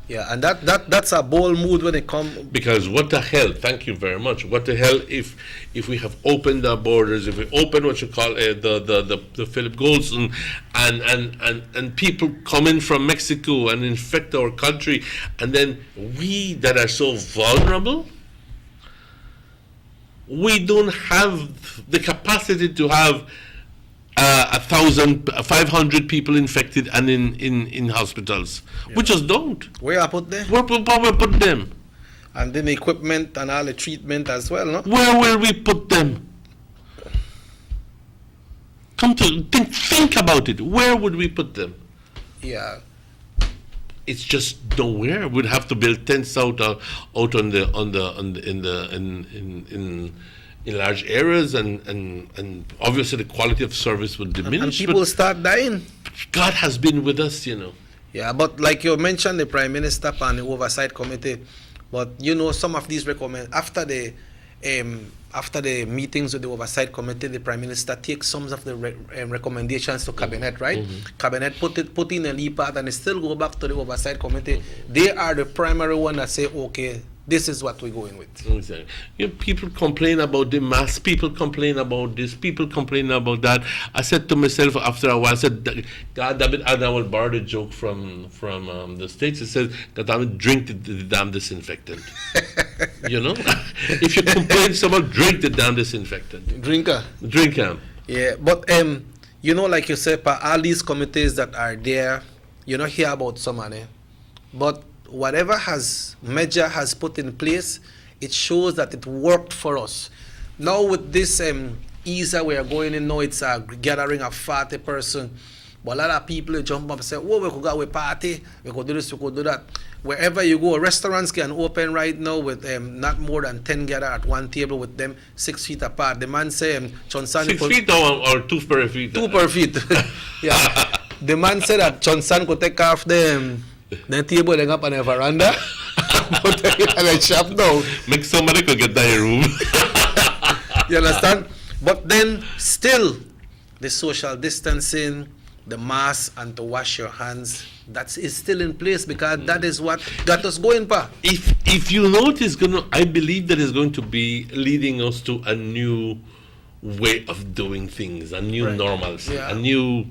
Yeah, and that's a bold move when it comes. Because what the hell? Thank you very much. What the hell if we have opened our borders, if we open what you call the Philip Goldson, and people come in from Mexico and infect our country, and then we that are so vulnerable, we don't have the capacity to have 500 people infected and in hospitals. Yeah. We just don't. Where I put them? Where we put them? And then the equipment and all the treatment as well, no? Where will we put them? Come to think about it. Where would we put them? Yeah. It's just nowhere. We'd have to build tents out in large areas, and obviously the quality of service would diminish. And people start dying. God has been with us, you know. Yeah, but like you mentioned, the Prime Minister and the Oversight Committee, but you know, some of these after the meetings with the Oversight Committee, the Prime Minister takes some of the recommendations to Cabinet, right? Mm-hmm. Cabinet put in a leap out, and they still go back to the Oversight Committee. Mm-hmm. They are the primary one that say, okay, this is what we're going with. Exactly. You know, people complain about the mask, people complain about this, people complain about that. I said to myself after a while, I said, God damn it, and I will borrow the joke from the States. It says, God damn it, drink the damn disinfectant. You know? If you complain so much, drink the damn disinfectant. Drink 'em. Yeah, but you know, like you said, all these committees that are there, you don't hear about some money. But whatever measure has put in place, it shows that it worked for us. Now with this ESA we are going in now, it's a gathering of 40 person. But a lot of people jump up and say, oh, we could go to a party, we could do this, we could do that. Wherever you go, restaurants can open right now with not more than 10 gather at one table with them 6 feet apart. The man say, Johnson... 6 feet or 2 per feet? 2 per feet. Yeah. The man said that Johnson could take off the table and up on a veranda, put it in a shop now. Make somebody could get that room. You understand? But then still, the social distancing, the mask, and to wash your hands, that is still in place because that is what got us going, pa. If you notice, I believe that is going to be leading us to a new way of doing things, a new normalcy, a new.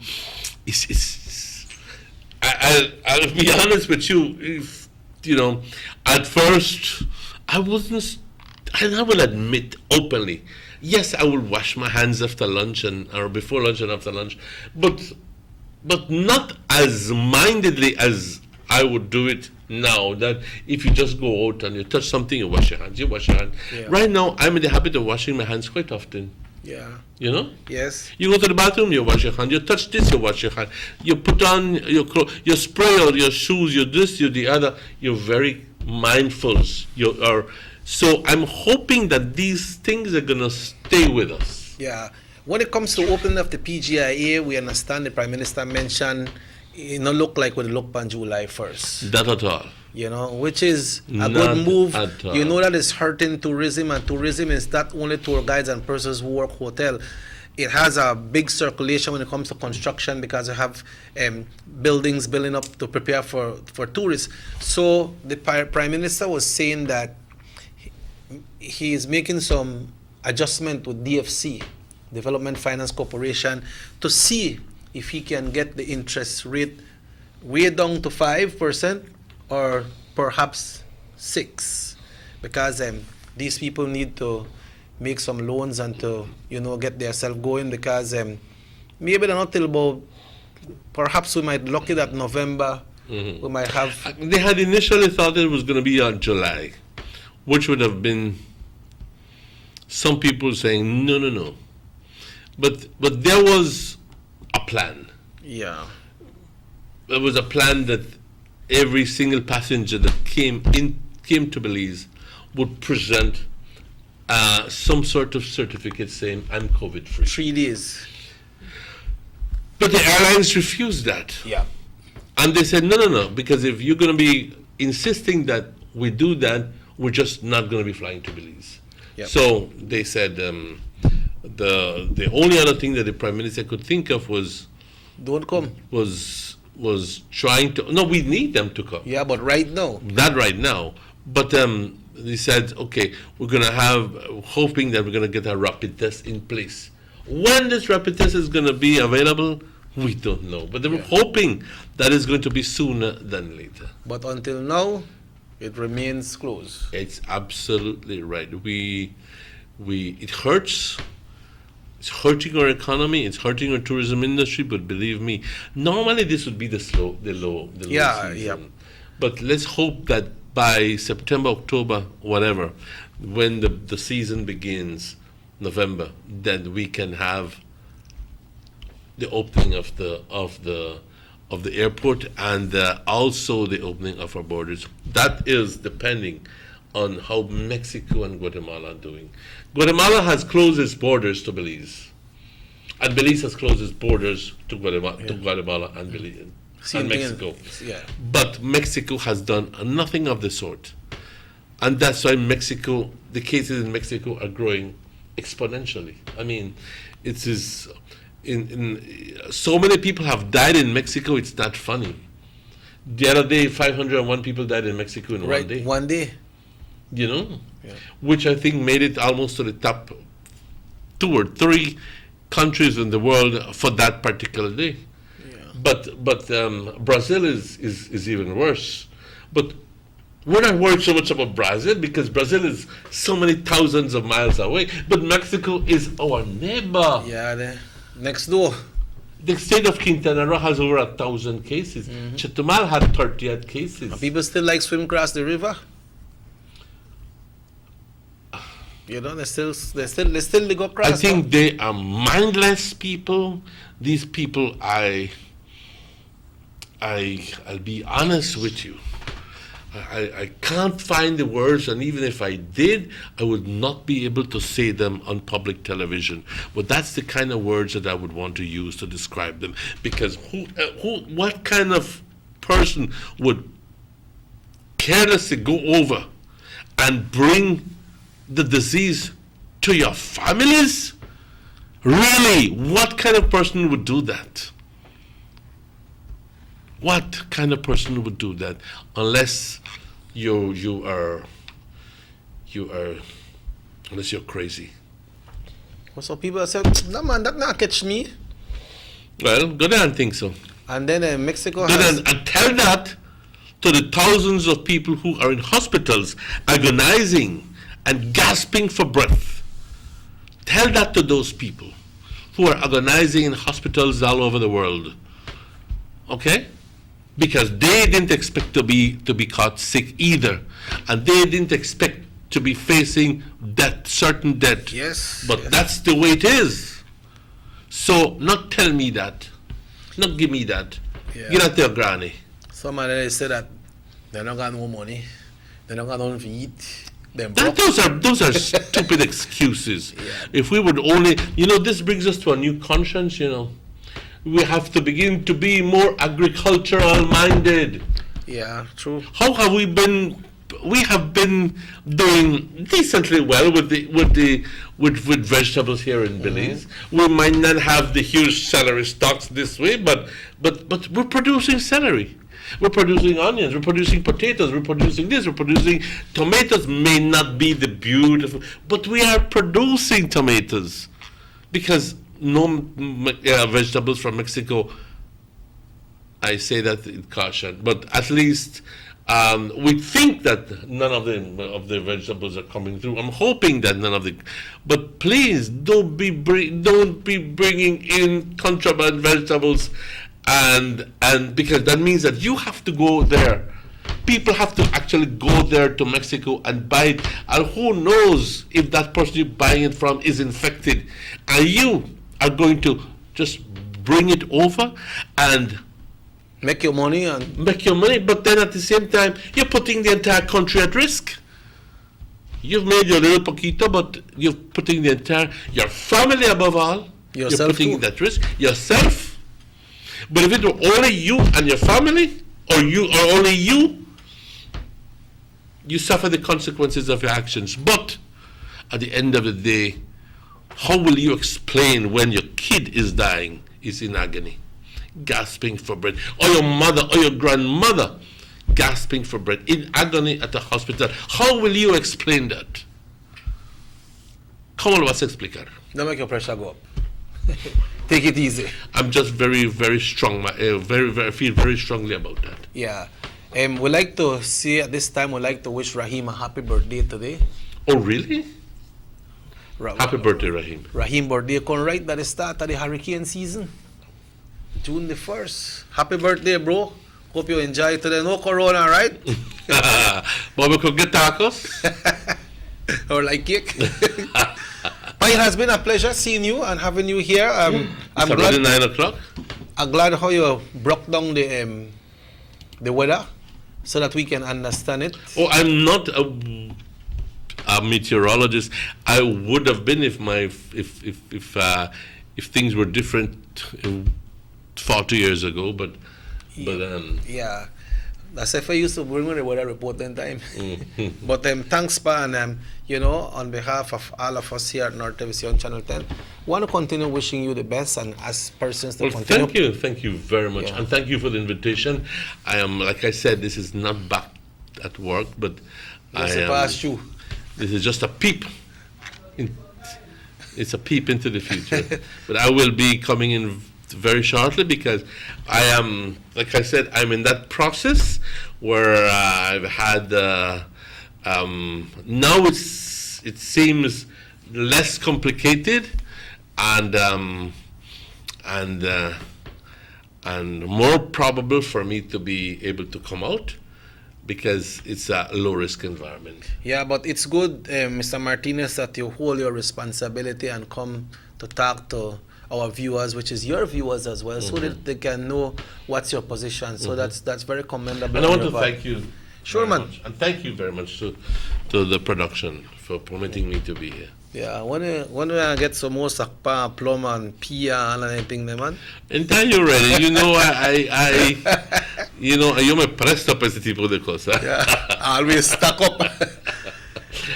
I'll be honest with you. If you know, at first I wasn't, and I will admit openly, yes, I will wash my hands after lunch or before lunch and after lunch, but not as mindedly as I would do it now. That if you just go out and you touch something, you wash your hands. Yeah. Right now, I'm in the habit of washing my hands quite often. Yeah. You know? Yes. You go to the bathroom, you wash your hand. You touch this, you wash your hand. You put on your clothes, you spray on your shoes, you this, you the other. You're very mindful. So I'm hoping that these things are going to stay with us. Yeah. When it comes to opening up the PGIA, we understand the Prime Minister mentioned it not look like what it looked on July 1st. Not at all. You know, which is a good move. You know that it's hurting tourism, and tourism is not only tour guides and persons who work hotel. It has a big circulation when it comes to construction because you have buildings building up to prepare for tourists. So the Prime Minister was saying that he is making some adjustment with DFC, Development Finance Corporation, to see if he can get the interest rate way down to 5%. Or perhaps 6%, because these people need to make some loans and to get themselves going, because maybe they're not till about, perhaps we might lucky that November we might have. They had initially thought it was going to be on July, which would have been some people saying no, but there was a plan. Yeah, there was a plan that every single passenger that came to Belize would present some sort of certificate saying I'm COVID-free. 3 days. But the airlines refused that. Yeah. And they said, no, because if you're going to be insisting that we do that, we're just not going to be flying to Belize. Yep. So they said the only other thing that the Prime Minister could think of was don't come. Was trying to. No, we need them to come. Yeah, but right now. Not right now. But they said, okay, we're going to hoping that we're going to get a rapid test in place. When this rapid test is going to be available, we don't know. But they were hoping that it's going to be sooner than later. But until now, it remains closed. It's absolutely right. It hurts. It's hurting our economy. It's hurting our tourism industry. But believe me, normally this would be the low season. But let's hope that by September, October, whatever, when the season begins, November, then we can have the opening of the airport and also the opening of our borders. That is depending on how Mexico and Guatemala are doing. Guatemala has closed its borders to Belize, and Belize has closed its borders to Guatemala and Belize and Mexico. But Mexico has done nothing of the sort, and that's why the cases in Mexico are growing exponentially. I mean, it is so many people have died in Mexico. It's not funny. The other day, 501 people died in Mexico in 1 day. 1 day. You know, which I think made it almost to the top 2 or 3 countries in the world for that particular day. But Brazil is even worse. But we're not worried so much about Brazil because Brazil is so many thousands of miles away. But Mexico is our neighbor. Yeah, next door. The state of Quintana Roo has over 1,000 cases. Chetumal had 38 cases. And people still like swim across the river. You know, they still go across. I think they are mindless people. These people, I'll be honest with you. I can't find the words, and even if I did, I would not be able to say them on public television. But that's the kind of words that I would want to use to describe them. Because what kind of person would carelessly go over and bring the disease to your families? Really, what kind of person would do that? What kind of person would do that? Unless unless you're crazy. Well, so people say, no man, that not catch me. Well, go there and think so. And then Mexico go has... and tell that to the thousands of people who are in hospitals agonizing and gasping for breath. Tell that to those people who are agonizing in hospitals all over the world. Okay? Because they didn't expect to be caught sick either. And they didn't expect to be facing death, certain death. Yes. But that's the way it is. So not tell me that. Not give me that. Yeah. Give that to your granny. Somebody said that they don't got no money. They don't got nothing to eat. Those are stupid excuses. Yeah. If we would only, this brings us to a new conscience, We have to begin to be more agricultural minded. Yeah, true. How have we been? We have been doing decently well with vegetables here in Belize. We might not have the huge celery stocks this way, but we're producing celery. We're producing onions, we're producing potatoes, we're producing this, we're producing tomatoes. May not be the beautiful, but we are producing tomatoes because no vegetables from Mexico. I say that in caution, but at least we think that none of the vegetables are coming through. I'm hoping that none of the, but please don't be bringing in contraband vegetables, and because that means that you have to go there. People have to actually go there to Mexico and buy it, and who knows if that person you're buying it from is infected, and you are going to just bring it over and make your money, but then at the same time you're putting the entire country at risk. You've made your little poquito, but you're putting your family above all. You're putting it at risk. Yourself. But if it were only you and your family, or only you suffer the consequences of your actions. But at the end of the day, how will you explain when your kid is dying, is in agony? gasping for breath, or your mother or your grandmother gasping for breath in agony at the hospital. How will you explain that? ¿Cómo lo vas a explicar? Don't make your pressure go up. Take it easy. I'm just very, very strong. I feel very strongly about that. Yeah. We like to see at this time, we like to wish Rahim a happy birthday today. Oh, really? Happy birthday, Rahim. Rahim birthday come right at the start of the hurricane season. June the 1st. Happy birthday, bro. Hope you enjoy today. No corona, right? But we could get tacos. Or like cake. It has been a pleasure seeing you and having you here. I'm glad. 9 o'clock. I'm glad how you broke down the weather so that we can understand it. Oh, I'm not a meteorologist. I would have been if things were different 40 years ago. But yeah. That's if I used to bring the weather report in time. Mm-hmm. But thanks, Pa, and on behalf of all of us here at North Television Channel 10, want to continue wishing you the best and as persons to continue. Thank you very much, and thank you for the invitation. I am, like I said, this is not back at work, but this is just a peep. It's a peep into the future. But I will be coming in very shortly because I am, like I said, I'm in that process where I've had now it seems less complicated and more probable for me to be able to come out because it's a low risk environment. Yeah, but it's good, Mr. Martinez, that you hold your responsibility and come to talk to our viewers, which is your viewers as well, so that they can know what's your position. So that's very commendable. And I want to thank you. Sure, man. And thank you very much to the production for permitting me to be here. Yeah, when I get some more sakpa, plum, and pia and anything, man. Anytime you're ready, yo me presto para ese tipo de cosas. Yeah, always stuck up.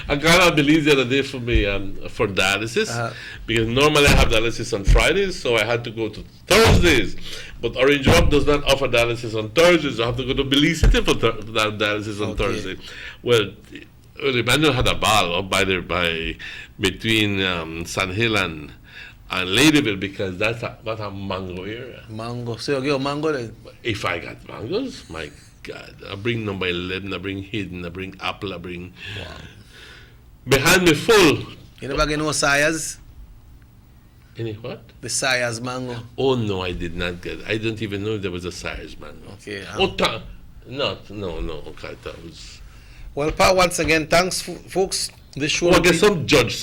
I got out Belize the other day for me for dialysis because normally I have dialysis on Fridays, so I had to go to Thursdays. But Orange Rock does not offer dialysis on Thursdays. I have to go to Belize City for dialysis on Thursday. Well, Emmanuel had a ball by between San Hill and Ladyville because that's a mango area. Mango. So you get mango then? If I got mangoes, my God, I bring number 11, I bring hidden, I bring apple, I bring. Wow. Behind me full. You never get no Sayas? Any what? The Sayas mango. Oh no, I did not get. I don't even know if there was a Sayas mango. Okay. No. Okay, that was. Well, Pa, once again, thanks, folks. This show. Okay, some Judge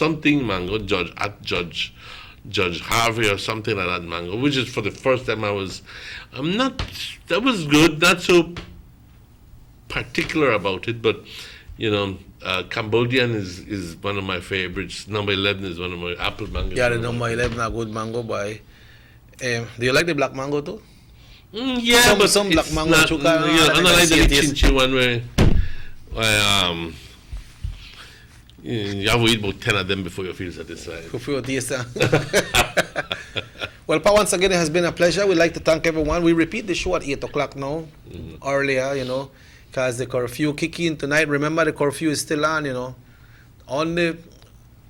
Harvey or something like that mango, which is for the first time that was good, not so particular about it, but Cambodian is one of my favorites. Number 11 is one of my apple mangoes. Yeah, the number 11 a good mango boy. Do you like the black mango too? Yeah, but some black mango. I don't like the chinchi one where you have to eat about 10 of them before you feel satisfied. Before you taste Well, Pa, once again, it has been a pleasure. We'd like to thank everyone. We repeat the show at 8 o'clock now, earlier, because the curfew kick in tonight. Remember, the curfew is still on, On the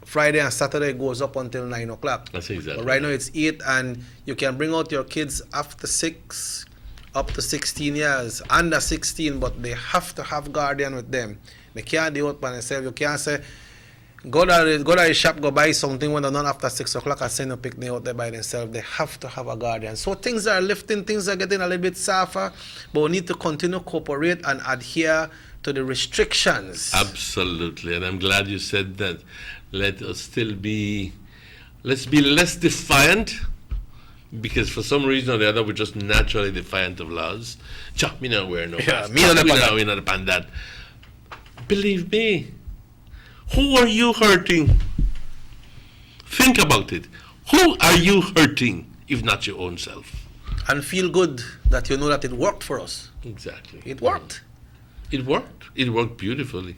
Friday and Saturday, it goes up until 9 o'clock. That's exactly. But right now, it's 8, and you can bring out your kids after 6, up to 16 years, under 16, but they have to have guardian with them. They can't do it by themselves. You can't say, go to the shop, go buy something when they're not after 6 o'clock and send a picnic out there by themselves. They have to have a guardian. So things are lifting, things are getting a little bit softer, but we need to continue to cooperate and adhere to the restrictions. Absolutely, and I'm glad you said that. Let's be less defiant, because for some reason or the other we're just naturally defiant of laws. Me not wear no mask. Me not upon that. Believe me. Who are you hurting? Think about it. Who are you hurting if not your own self? And feel good that you know that it worked for us. Exactly. It worked. It worked. It worked beautifully.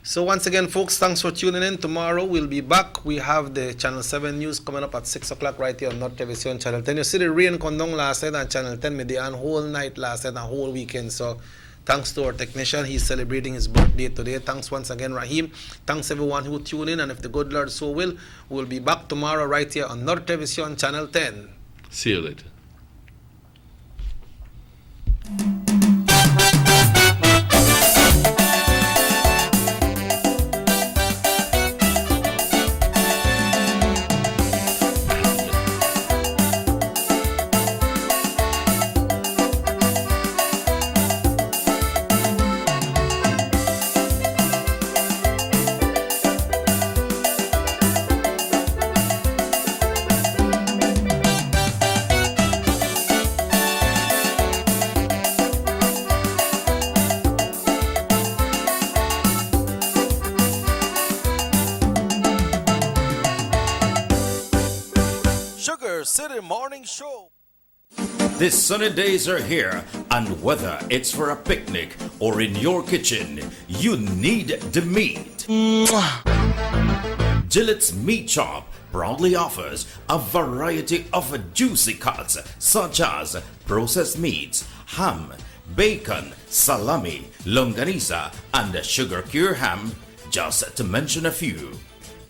So once again, folks, thanks for tuning in. Tomorrow we'll be back. We have the Channel 7 news coming up at 6 o'clock right here on North Television Channel 10. You see the rain come down last night on Channel 10 midday and whole night last night and whole weekend. So thanks to our technician. He's celebrating his birthday today. Thanks once again, Raheem. Thanks everyone who tuned in. And if the good Lord so will, we'll be back tomorrow right here on North Television Channel 10. See you later. SugarCity Morning Show. The sunny days are here, and whether it's for a picnic or in your kitchen, you need the meat. Gillette's Meat Shop proudly offers a variety of juicy cuts such as processed meats, ham, bacon, salami, longanisa, and sugar cure ham, just to mention a few.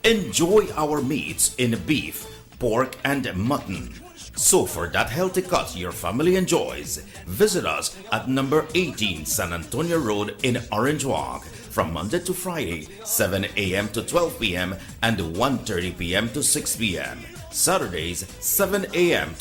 Enjoy our meats in beef, pork, and mutton. So for that healthy cut your family enjoys, visit us at number 18 San Antonio Road in Orange Walk from Monday to Friday, 7 a.m. to 12 p.m. and 1:30 p.m. to 6 p.m. Saturdays, 7 a.m.